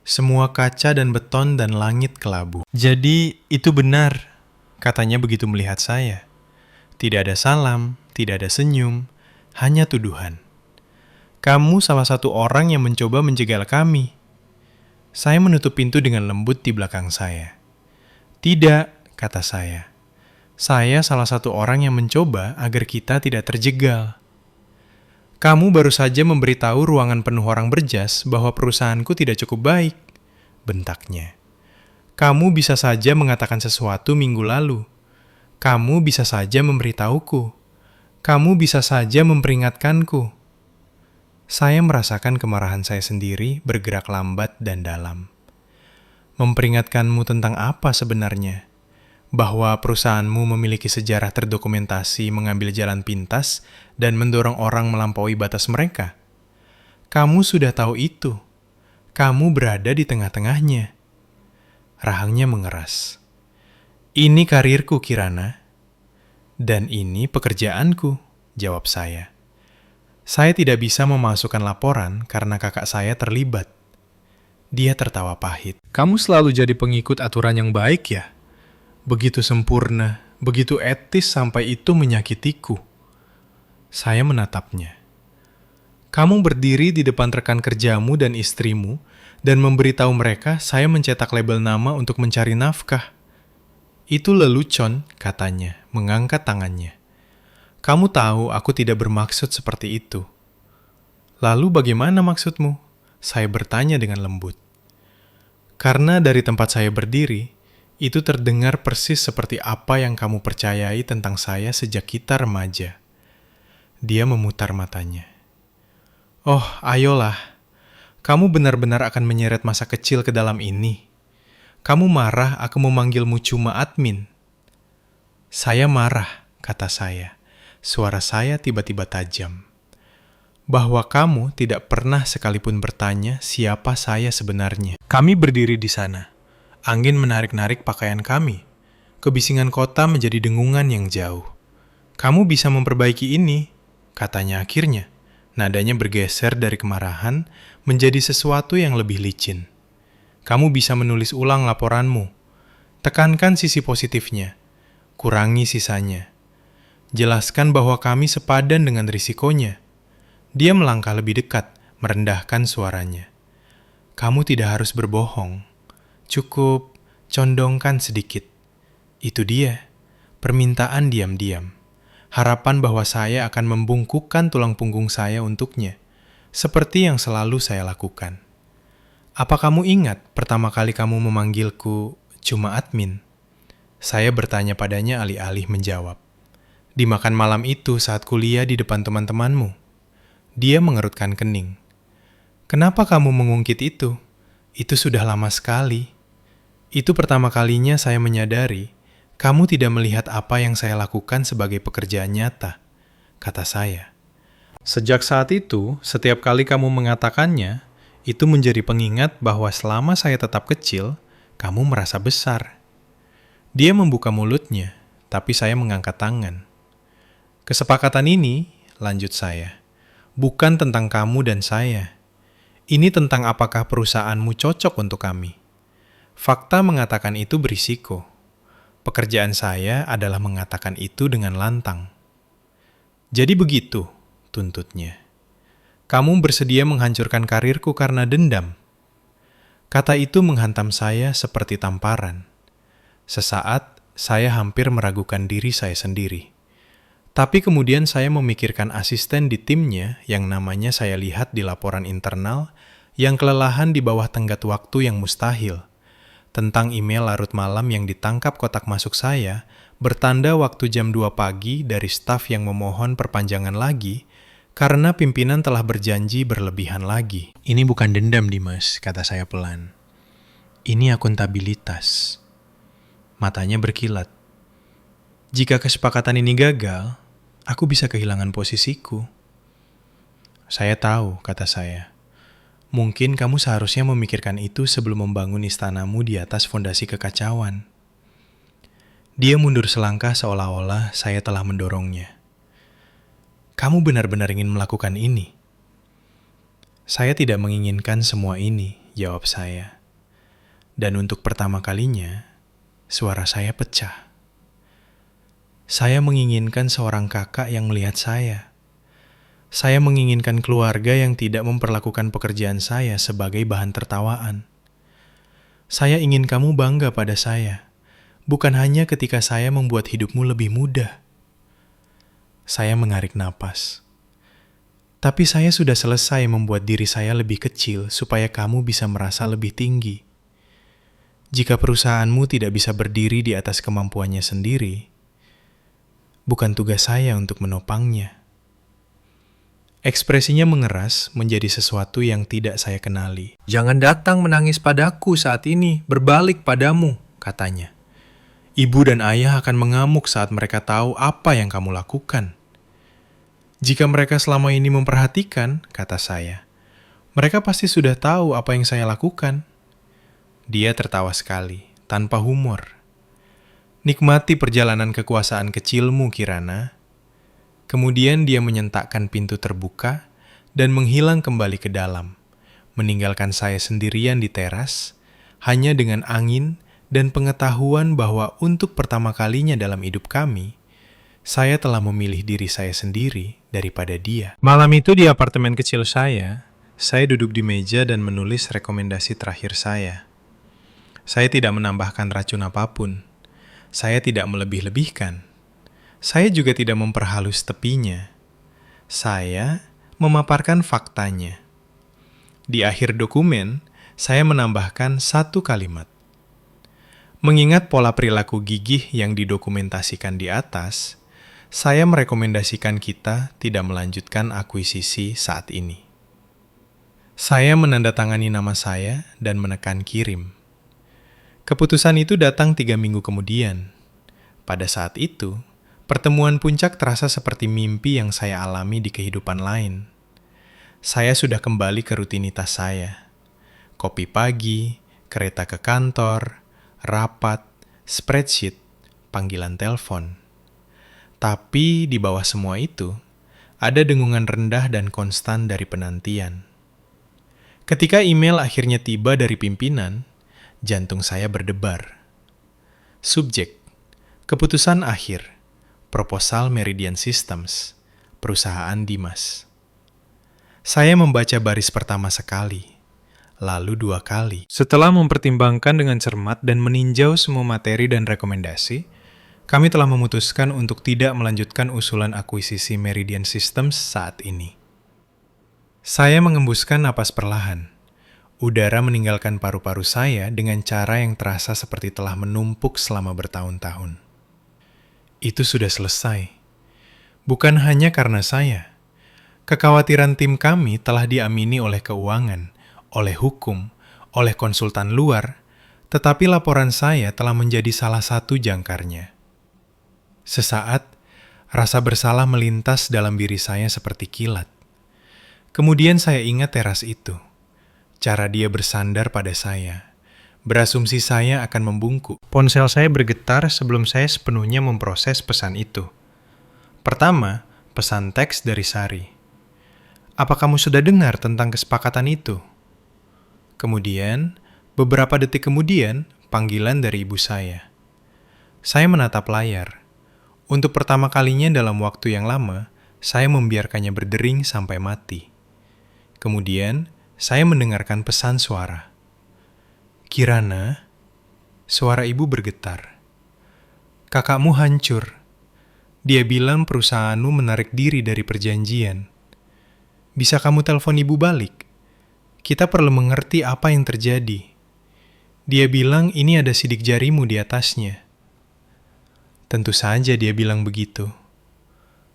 Semua kaca dan beton dan langit kelabu. Jadi, itu benar, katanya begitu melihat saya. Tidak ada salam, tidak ada senyum, hanya tuduhan. Kamu salah satu orang yang mencoba menjegal kami. Saya menutup pintu dengan lembut di belakang saya. Tidak, kata saya. Saya salah satu orang yang mencoba agar kita tidak terjegal. Kamu baru saja memberitahu ruangan penuh orang berjas bahwa perusahaanku tidak cukup baik, bentaknya. Kamu bisa saja mengatakan sesuatu minggu lalu. Kamu bisa saja memberitahuku. Kamu bisa saja memperingatkanku. Saya merasakan kemarahan saya sendiri bergerak lambat dan dalam. Memperingatkanmu tentang apa sebenarnya? Bahwa perusahaanmu memiliki sejarah terdokumentasi mengambil jalan pintas dan mendorong orang melampaui batas mereka. Kamu sudah tahu itu. Kamu berada di tengah-tengahnya. Rahangnya mengeras. Ini karirku, Kirana. Dan ini pekerjaanku, jawab saya. Saya tidak bisa memasukkan laporan karena kakak saya terlibat. Dia tertawa pahit. Kamu selalu jadi pengikut aturan yang baik ya? Begitu sempurna, begitu etis sampai itu menyakitiku. Saya menatapnya. Kamu berdiri di depan rekan kerjamu dan istrimu dan memberitahu mereka saya mencetak label nama untuk mencari nafkah. Itu lelucon, katanya, mengangkat tangannya. Kamu tahu aku tidak bermaksud seperti itu. Lalu bagaimana maksudmu? Saya bertanya dengan lembut. Karena dari tempat saya berdiri, itu terdengar persis seperti apa yang kamu percayai tentang saya sejak kita remaja. Dia memutar matanya. Oh, ayolah. Kamu benar-benar akan menyeret masa kecil ke dalam ini. Kamu marah aku memanggilmu cuma admin. Saya marah, kata saya. Suara saya tiba-tiba tajam. Bahwa kamu tidak pernah sekalipun bertanya siapa saya sebenarnya. Kami berdiri di sana. Angin menarik-narik pakaian kami. Kebisingan kota menjadi dengungan yang jauh. Kamu bisa memperbaiki ini, katanya akhirnya. Nadanya bergeser dari kemarahan menjadi sesuatu yang lebih licin. Kamu bisa menulis ulang laporanmu. Tekankan sisi positifnya. Kurangi sisanya. Jelaskan bahwa kami sepadan dengan risikonya. Dia melangkah lebih dekat, merendahkan suaranya. Kamu tidak harus berbohong. Cukup condongkan sedikit. Itu dia, permintaan diam-diam. Harapan bahwa saya akan membungkukkan tulang punggung saya untuknya, seperti yang selalu saya lakukan. Apa kamu ingat pertama kali kamu memanggilku cuma admin? Saya bertanya padanya alih-alih menjawab. Di makan malam itu saat kuliah di depan teman-temanmu. Dia mengerutkan kening. Kenapa kamu mengungkit itu? Itu sudah lama sekali. Itu pertama kalinya saya menyadari kamu tidak melihat apa yang saya lakukan sebagai pekerjaan nyata, kata saya. Sejak saat itu, setiap kali kamu mengatakannya, itu menjadi pengingat bahwa selama saya tetap kecil, kamu merasa besar. Dia membuka mulutnya, tapi saya mengangkat tangan. Kesepakatan ini, lanjut saya, bukan tentang kamu dan saya. Ini tentang apakah perusahaanmu cocok untuk kami. Fakta mengatakan itu berisiko. Pekerjaan saya adalah mengatakan itu dengan lantang. Jadi begitu, tuntutnya. Kamu bersedia menghancurkan karirku karena dendam. Kata itu menghantam saya seperti tamparan. Sesaat, saya hampir meragukan diri saya sendiri. Tapi kemudian saya memikirkan asisten di timnya yang namanya saya lihat di laporan internal yang kelelahan di bawah tenggat waktu yang mustahil. Tentang email larut malam yang ditangkap kotak masuk saya, bertanda waktu jam 2 pagi dari staf yang memohon perpanjangan lagi, karena pimpinan telah berjanji berlebihan lagi. Ini bukan dendam, Dimas, kata saya pelan. Ini akuntabilitas. Matanya berkilat. Jika kesepakatan ini gagal, aku bisa kehilangan posisiku. Saya tahu, kata saya. Mungkin kamu seharusnya memikirkan itu sebelum membangun istanamu di atas fondasi kekacauan. Dia mundur selangkah seolah-olah saya telah mendorongnya. Kamu benar-benar ingin melakukan ini? Saya tidak menginginkan semua ini, jawab saya. Dan untuk pertama kalinya, suara saya pecah. Saya menginginkan seorang kakak yang melihat saya. Saya menginginkan keluarga yang tidak memperlakukan pekerjaan saya sebagai bahan tertawaan. Saya ingin kamu bangga pada saya, bukan hanya ketika saya membuat hidupmu lebih mudah. Saya mengarik napas. Tapi saya sudah selesai membuat diri saya lebih kecil supaya kamu bisa merasa lebih tinggi. Jika perusahaanmu tidak bisa berdiri di atas kemampuannya sendiri, bukan tugas saya untuk menopangnya. Ekspresinya mengeras menjadi sesuatu yang tidak saya kenali. "Jangan datang menangis padaku saat ini, berbalik padamu," katanya. Ibu dan ayah akan mengamuk saat mereka tahu apa yang kamu lakukan. Jika mereka selama ini memperhatikan, kata saya, mereka pasti sudah tahu apa yang saya lakukan. Dia tertawa sekali, tanpa humor. Nikmati perjalanan kekuasaan kecilmu, Kirana. Kemudian dia menyentakkan pintu terbuka dan menghilang kembali ke dalam, meninggalkan saya sendirian di teras, hanya dengan angin dan pengetahuan bahwa untuk pertama kalinya dalam hidup kami, saya telah memilih diri saya sendiri daripada dia. Malam itu di apartemen kecil saya duduk di meja dan menulis rekomendasi terakhir saya. Saya tidak menambahkan racun apapun. Saya tidak melebih-lebihkan. Saya juga tidak memperhalus tepinya. Saya memaparkan faktanya. Di akhir dokumen, saya menambahkan satu kalimat. Mengingat pola perilaku gigih yang didokumentasikan di atas, saya merekomendasikan kita tidak melanjutkan akuisisi saat ini. Saya menandatangani nama saya dan menekan kirim. Keputusan itu datang 3 minggu kemudian. Pada saat itu, pertemuan puncak terasa seperti mimpi yang saya alami di kehidupan lain. Saya sudah kembali ke rutinitas saya. Kopi pagi, kereta ke kantor, rapat, spreadsheet, panggilan telepon. Tapi di bawah semua itu, ada dengungan rendah dan konstan dari penantian. Ketika email akhirnya tiba dari pimpinan, jantung saya berdebar. Subjek, keputusan akhir. Proposal Meridian Systems, perusahaan Dimas. Saya membaca baris pertama sekali, lalu 2 kali. Setelah mempertimbangkan dengan cermat dan meninjau semua materi dan rekomendasi, kami telah memutuskan untuk tidak melanjutkan usulan akuisisi Meridian Systems saat ini. Saya mengembuskan napas perlahan. Udara meninggalkan paru-paru saya dengan cara yang terasa seperti telah menumpuk selama bertahun-tahun. Itu sudah selesai. Bukan hanya karena saya. Kekhawatiran tim kami telah diamini oleh keuangan, oleh hukum, oleh konsultan luar, tetapi laporan saya telah menjadi salah satu jangkarnya. Sesaat, rasa bersalah melintas dalam diri saya seperti kilat. Kemudian saya ingat teras itu. Cara dia bersandar pada saya. Berasumsi saya akan membungkuk. Ponsel saya bergetar sebelum saya sepenuhnya memproses pesan itu. Pertama, pesan teks dari Sari. Apa kamu sudah dengar tentang kesepakatan itu? Kemudian, beberapa detik kemudian, panggilan dari ibu saya. Saya menatap layar. Untuk pertama kalinya dalam waktu yang lama, saya membiarkannya berdering sampai mati. Kemudian, saya mendengarkan pesan suara. Kirana, suara ibu bergetar. Kakakmu hancur. Dia bilang perusahaanmu menarik diri dari perjanjian. Bisa kamu telepon ibu balik? Kita perlu mengerti apa yang terjadi. Dia bilang ini ada sidik jarimu di atasnya. Tentu saja dia bilang begitu.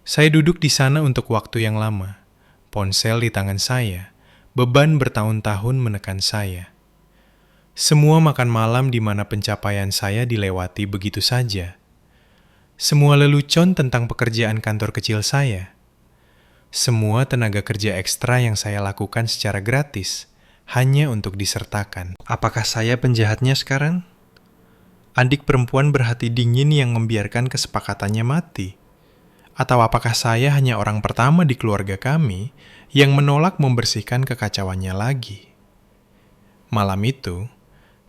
Saya duduk di sana untuk waktu yang lama. Ponsel di tangan saya, beban bertahun-tahun menekan saya. Semua makan malam di mana pencapaian saya dilewati begitu saja. Semua lelucon tentang pekerjaan kantor kecil saya. Semua tenaga kerja ekstra yang saya lakukan secara gratis, hanya untuk disertakan. Apakah saya penjahatnya sekarang? Adik perempuan berhati dingin yang membiarkan kesepakatannya mati? Atau apakah saya hanya orang pertama di keluarga kami yang menolak membersihkan kekacauannya lagi? Malam itu,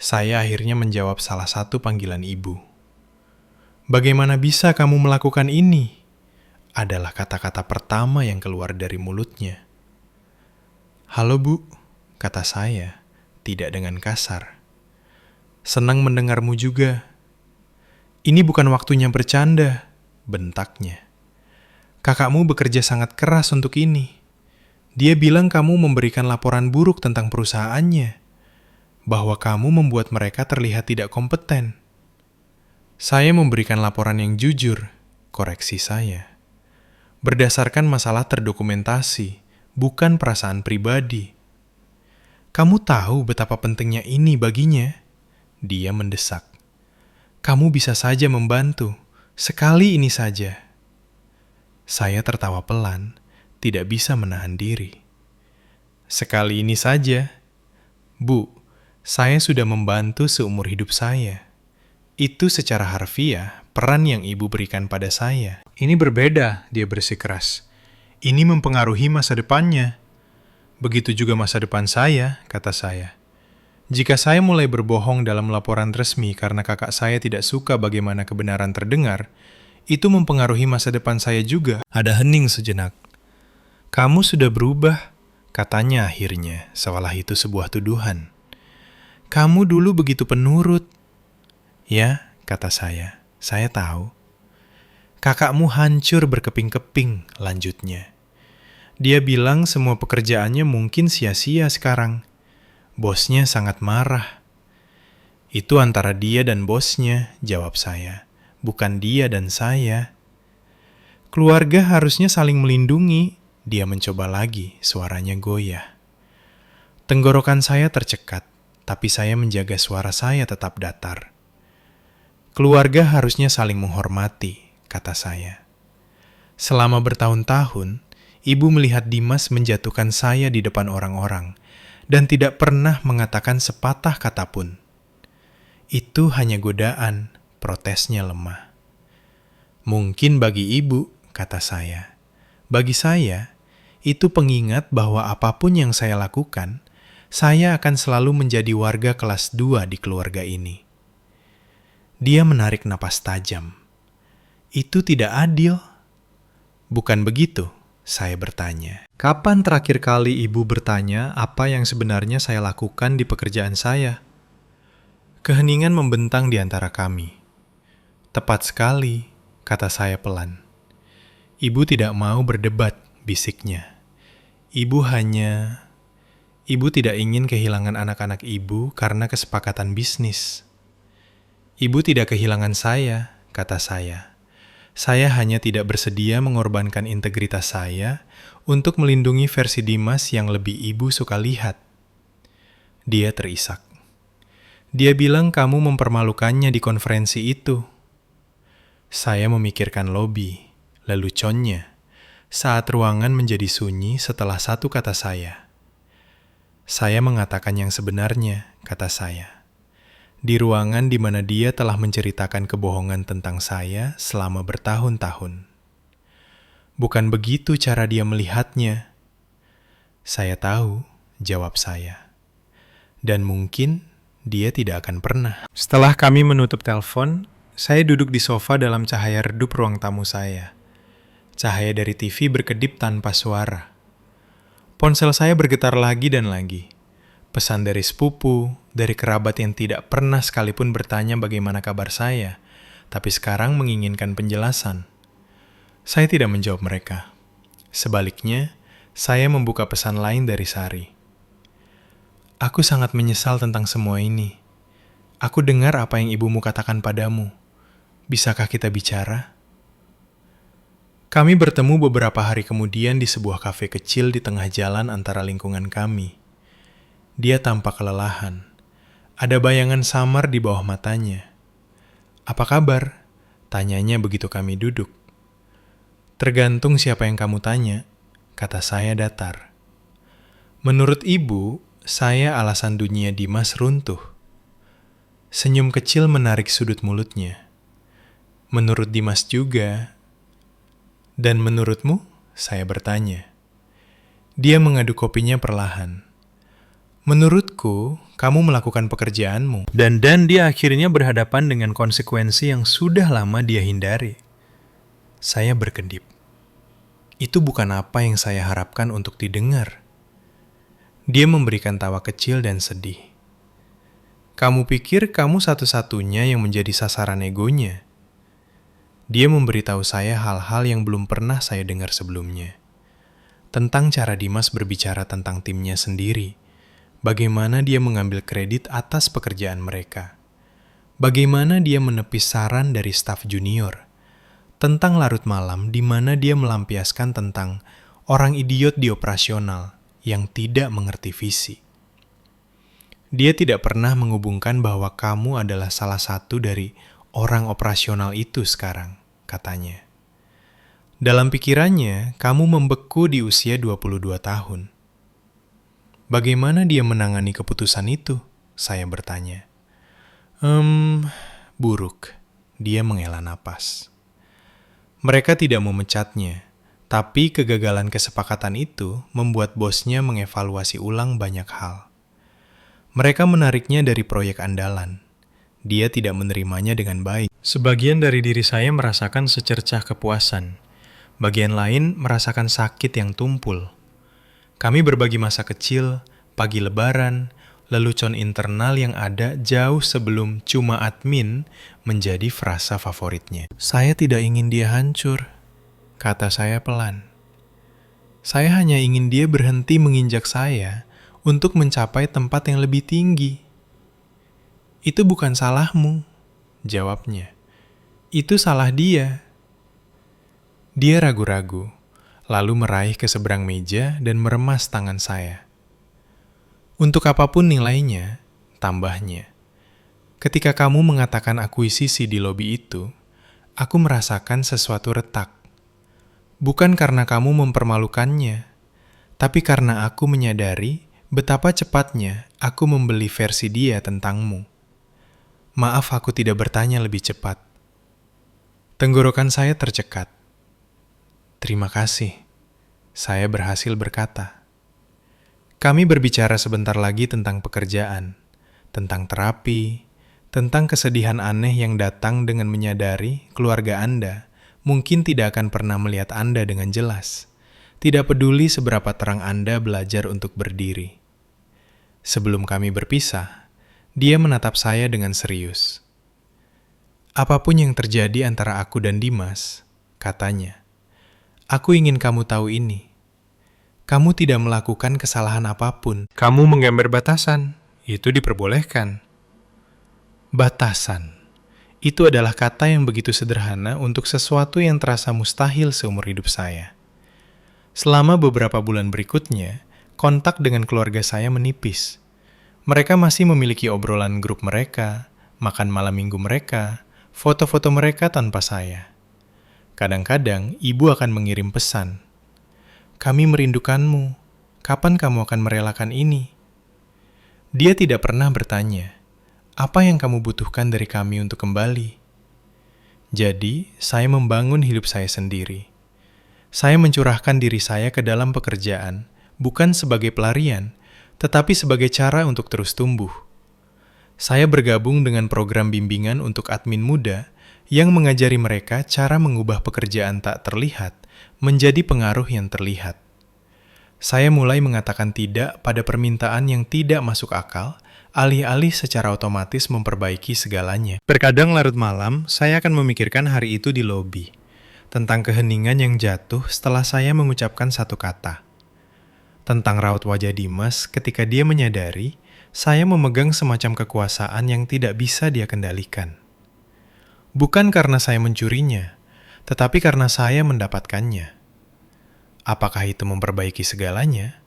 saya akhirnya menjawab salah satu panggilan ibu. Bagaimana bisa kamu melakukan ini? Adalah kata-kata pertama yang keluar dari mulutnya. Halo Bu, kata saya, tidak dengan kasar. Senang mendengarmu juga. Ini bukan waktunya bercanda, bentaknya. Kakakmu bekerja sangat keras untuk ini. Dia bilang kamu memberikan laporan buruk tentang perusahaannya, bahwa kamu membuat mereka terlihat tidak kompeten. Saya memberikan laporan yang jujur, koreksi saya. Berdasarkan masalah terdokumentasi, bukan perasaan pribadi. Kamu tahu betapa pentingnya ini baginya? Dia mendesak. Kamu bisa saja membantu, sekali ini saja. Saya tertawa pelan, tidak bisa menahan diri. Sekali ini saja. Bu, saya sudah membantu seumur hidup saya. Itu secara harfiah peran yang ibu berikan pada saya. Ini berbeda, dia bersikeras. Ini mempengaruhi masa depannya. Begitu juga masa depan saya, kata saya. Jika saya mulai berbohong dalam laporan resmi karena kakak saya tidak suka bagaimana kebenaran terdengar, itu mempengaruhi masa depan saya juga. Ada hening sejenak. Kamu sudah berubah, katanya akhirnya, seolah itu sebuah tuduhan. Kamu dulu begitu penurut. Ya, kata saya tahu. Kakakmu hancur berkeping-keping, lanjutnya. Dia bilang semua pekerjaannya mungkin sia-sia sekarang. Bosnya sangat marah. Itu antara dia dan bosnya, jawab saya. Bukan dia dan saya. Keluarga harusnya saling melindungi. Dia mencoba lagi, suaranya goyah. Tenggorokan saya tercekat, tapi saya menjaga suara saya tetap datar. Keluarga harusnya saling menghormati, kata saya. Selama bertahun-tahun, ibu melihat Dimas menjatuhkan saya di depan orang-orang dan tidak pernah mengatakan sepatah kata pun. Itu hanya godaan, protesnya lemah. Mungkin bagi ibu, kata saya. Bagi saya, itu pengingat bahwa apapun yang saya lakukan, saya akan selalu menjadi warga kelas 2 di keluarga ini. Dia menarik napas tajam. Itu tidak adil. Bukan begitu, saya bertanya. Kapan terakhir kali ibu bertanya apa yang sebenarnya saya lakukan di pekerjaan saya? Keheningan membentang di antara kami. Tepat sekali, kata saya pelan. Ibu tidak mau berdebat, bisiknya. Ibu tidak ingin kehilangan anak-anak ibu karena kesepakatan bisnis. Ibu tidak kehilangan saya, kata saya. Saya hanya tidak bersedia mengorbankan integritas saya untuk melindungi versi Dimas yang lebih ibu suka lihat. Dia terisak. Dia bilang kamu mempermalukannya di konferensi itu. Saya memikirkan lobi, leluconnya, saat ruangan menjadi sunyi setelah satu kata saya. Saya mengatakan yang sebenarnya, kata saya. Di ruangan di mana dia telah menceritakan kebohongan tentang saya selama bertahun-tahun. Bukan begitu cara dia melihatnya. Saya tahu, jawab saya. Dan mungkin dia tidak akan pernah. Setelah kami menutup telepon, saya duduk di sofa dalam cahaya redup ruang tamu saya. Cahaya dari TV berkedip tanpa suara. Ponsel saya bergetar lagi dan lagi. Pesan dari sepupu, dari kerabat yang tidak pernah sekalipun bertanya bagaimana kabar saya, tapi sekarang menginginkan penjelasan. Saya tidak menjawab mereka. Sebaliknya, saya membuka pesan lain dari Sari. Aku sangat menyesal tentang semua ini. Aku dengar apa yang ibumu katakan padamu. Bisakah kita bicara? Kami bertemu beberapa hari kemudian di sebuah kafe kecil di tengah jalan antara lingkungan kami. Dia tampak kelelahan. Ada bayangan samar di bawah matanya. Apa kabar? Tanyanya begitu kami duduk. Tergantung siapa yang kamu tanya, kata saya datar. Menurut ibu, saya alasan dunia Dimas runtuh. Senyum kecil menarik sudut mulutnya. Menurut Dimas juga. Dan menurutmu? Saya bertanya. Dia mengaduk kopinya perlahan. Menurutku, kamu melakukan pekerjaanmu. Dan dia akhirnya berhadapan dengan konsekuensi yang sudah lama dia hindari. Saya berkedip. Itu bukan apa yang saya harapkan untuk didengar. Dia memberikan tawa kecil dan sedih. Kamu pikir kamu satu-satunya yang menjadi sasaran egonya? Dia memberitahu saya hal-hal yang belum pernah saya dengar sebelumnya. Tentang cara Dimas berbicara tentang timnya sendiri. Bagaimana dia mengambil kredit atas pekerjaan mereka. Bagaimana dia menepis saran dari staf junior. Tentang larut malam di mana dia melampiaskan tentang orang idiot di operasional yang tidak mengerti visi. Dia tidak pernah menghubungkan bahwa kamu adalah salah satu dari orang operasional itu sekarang, katanya. Dalam pikirannya, kamu membeku di usia 22 tahun. Bagaimana dia menangani keputusan itu? Saya bertanya. Buruk. Dia menghela napas. Mereka tidak memecatnya, tapi kegagalan kesepakatan itu membuat bosnya mengevaluasi ulang banyak hal. Mereka menariknya dari proyek andalan. Dia tidak menerimanya dengan baik. Sebagian dari diri saya merasakan secercah kepuasan. Bagian lain merasakan sakit yang tumpul. Kami berbagi masa kecil, pagi lebaran, lelucon internal yang ada jauh sebelum cuma admin menjadi frasa favoritnya. Saya tidak ingin dia hancur, kata saya pelan. Saya hanya ingin dia berhenti menginjak saya untuk mencapai tempat yang lebih tinggi. Itu bukan salahmu, jawabnya. Itu salah dia. Dia ragu-ragu, lalu meraih ke seberang meja dan meremas tangan saya. Untuk apapun nilainya, tambahnya. Ketika kamu mengatakan akuisisi di lobi itu, aku merasakan sesuatu retak. Bukan karena kamu mempermalukannya, tapi karena aku menyadari betapa cepatnya aku membeli versi dia tentangmu. Maaf aku tidak bertanya lebih cepat. Tenggorokan saya tercekat. Terima kasih, saya berhasil berkata. Kami berbicara sebentar lagi tentang pekerjaan, tentang terapi, tentang kesedihan aneh yang datang dengan menyadari keluarga Anda mungkin tidak akan pernah melihat Anda dengan jelas. Tidak peduli seberapa terang Anda belajar untuk berdiri. Sebelum kami berpisah, dia menatap saya dengan serius. Apapun yang terjadi antara aku dan Dimas, katanya, aku ingin kamu tahu ini. Kamu tidak melakukan kesalahan apapun. Kamu menggambar batasan. Itu diperbolehkan. Batasan. Itu adalah kata yang begitu sederhana untuk sesuatu yang terasa mustahil seumur hidup saya. Selama beberapa bulan berikutnya, kontak dengan keluarga saya menipis. Mereka masih memiliki obrolan grup mereka, makan malam minggu mereka, foto-foto mereka tanpa saya. Kadang-kadang ibu akan mengirim pesan. Kami merindukanmu. Kapan kamu akan merelakan ini? Dia tidak pernah bertanya, apa yang kamu butuhkan dari kami untuk kembali? Jadi, saya membangun hidup saya sendiri. Saya mencurahkan diri saya ke dalam pekerjaan, bukan sebagai pelarian, tetapi sebagai cara untuk terus tumbuh. Saya bergabung dengan program bimbingan untuk admin muda yang mengajari mereka cara mengubah pekerjaan tak terlihat menjadi pengaruh yang terlihat. Saya mulai mengatakan tidak pada permintaan yang tidak masuk akal, alih-alih secara otomatis memperbaiki segalanya. Terkadang larut malam, saya akan memikirkan hari itu di lobi, tentang keheningan yang jatuh setelah saya mengucapkan satu kata. Tentang raut wajah Dimas ketika dia menyadari saya memegang semacam kekuasaan yang tidak bisa dia kendalikan. Bukan karena saya mencurinya, tetapi karena saya mendapatkannya. Apakah itu memperbaiki segalanya?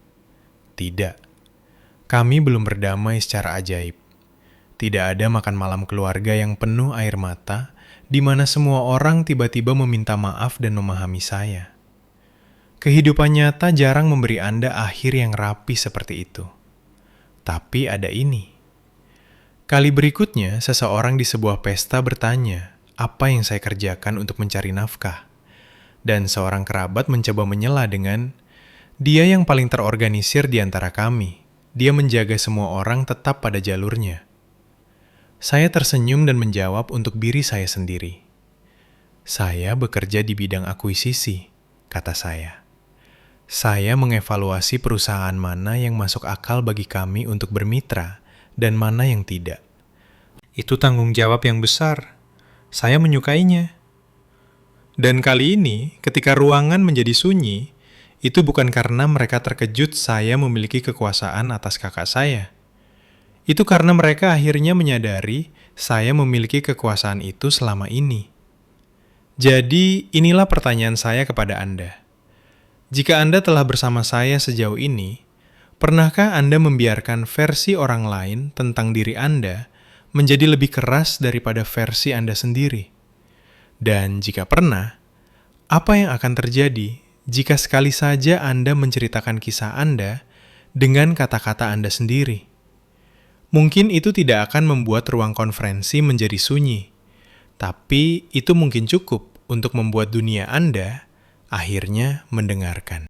Tidak. Kami belum berdamai secara ajaib. Tidak ada makan malam keluarga yang penuh air mata, di mana semua orang tiba-tiba meminta maaf dan memahami saya. Kehidupan nyata jarang memberi Anda akhir yang rapi seperti itu. Tapi ada ini. Kali berikutnya, seseorang di sebuah pesta bertanya, apa yang saya kerjakan untuk mencari nafkah? Dan seorang kerabat mencoba menyela dengan, dia yang paling terorganisir di antara kami. Dia menjaga semua orang tetap pada jalurnya. Saya tersenyum dan menjawab untuk diri saya sendiri. Saya bekerja di bidang akuisisi, kata saya. Saya mengevaluasi perusahaan mana yang masuk akal bagi kami untuk bermitra dan mana yang tidak. Itu tanggung jawab yang besar. Saya menyukainya. Dan kali ini, ketika ruangan menjadi sunyi, itu bukan karena mereka terkejut saya memiliki kekuasaan atas kakak saya. Itu karena mereka akhirnya menyadari saya memiliki kekuasaan itu selama ini. Jadi, inilah pertanyaan saya kepada Anda. Jika Anda telah bersama saya sejauh ini, pernahkah Anda membiarkan versi orang lain tentang diri Anda menjadi lebih keras daripada versi Anda sendiri? Dan jika pernah, apa yang akan terjadi jika sekali saja Anda menceritakan kisah Anda dengan kata-kata Anda sendiri? Mungkin itu tidak akan membuat ruang konferensi menjadi sunyi, tapi itu mungkin cukup untuk membuat dunia Anda akhirnya mendengarkan.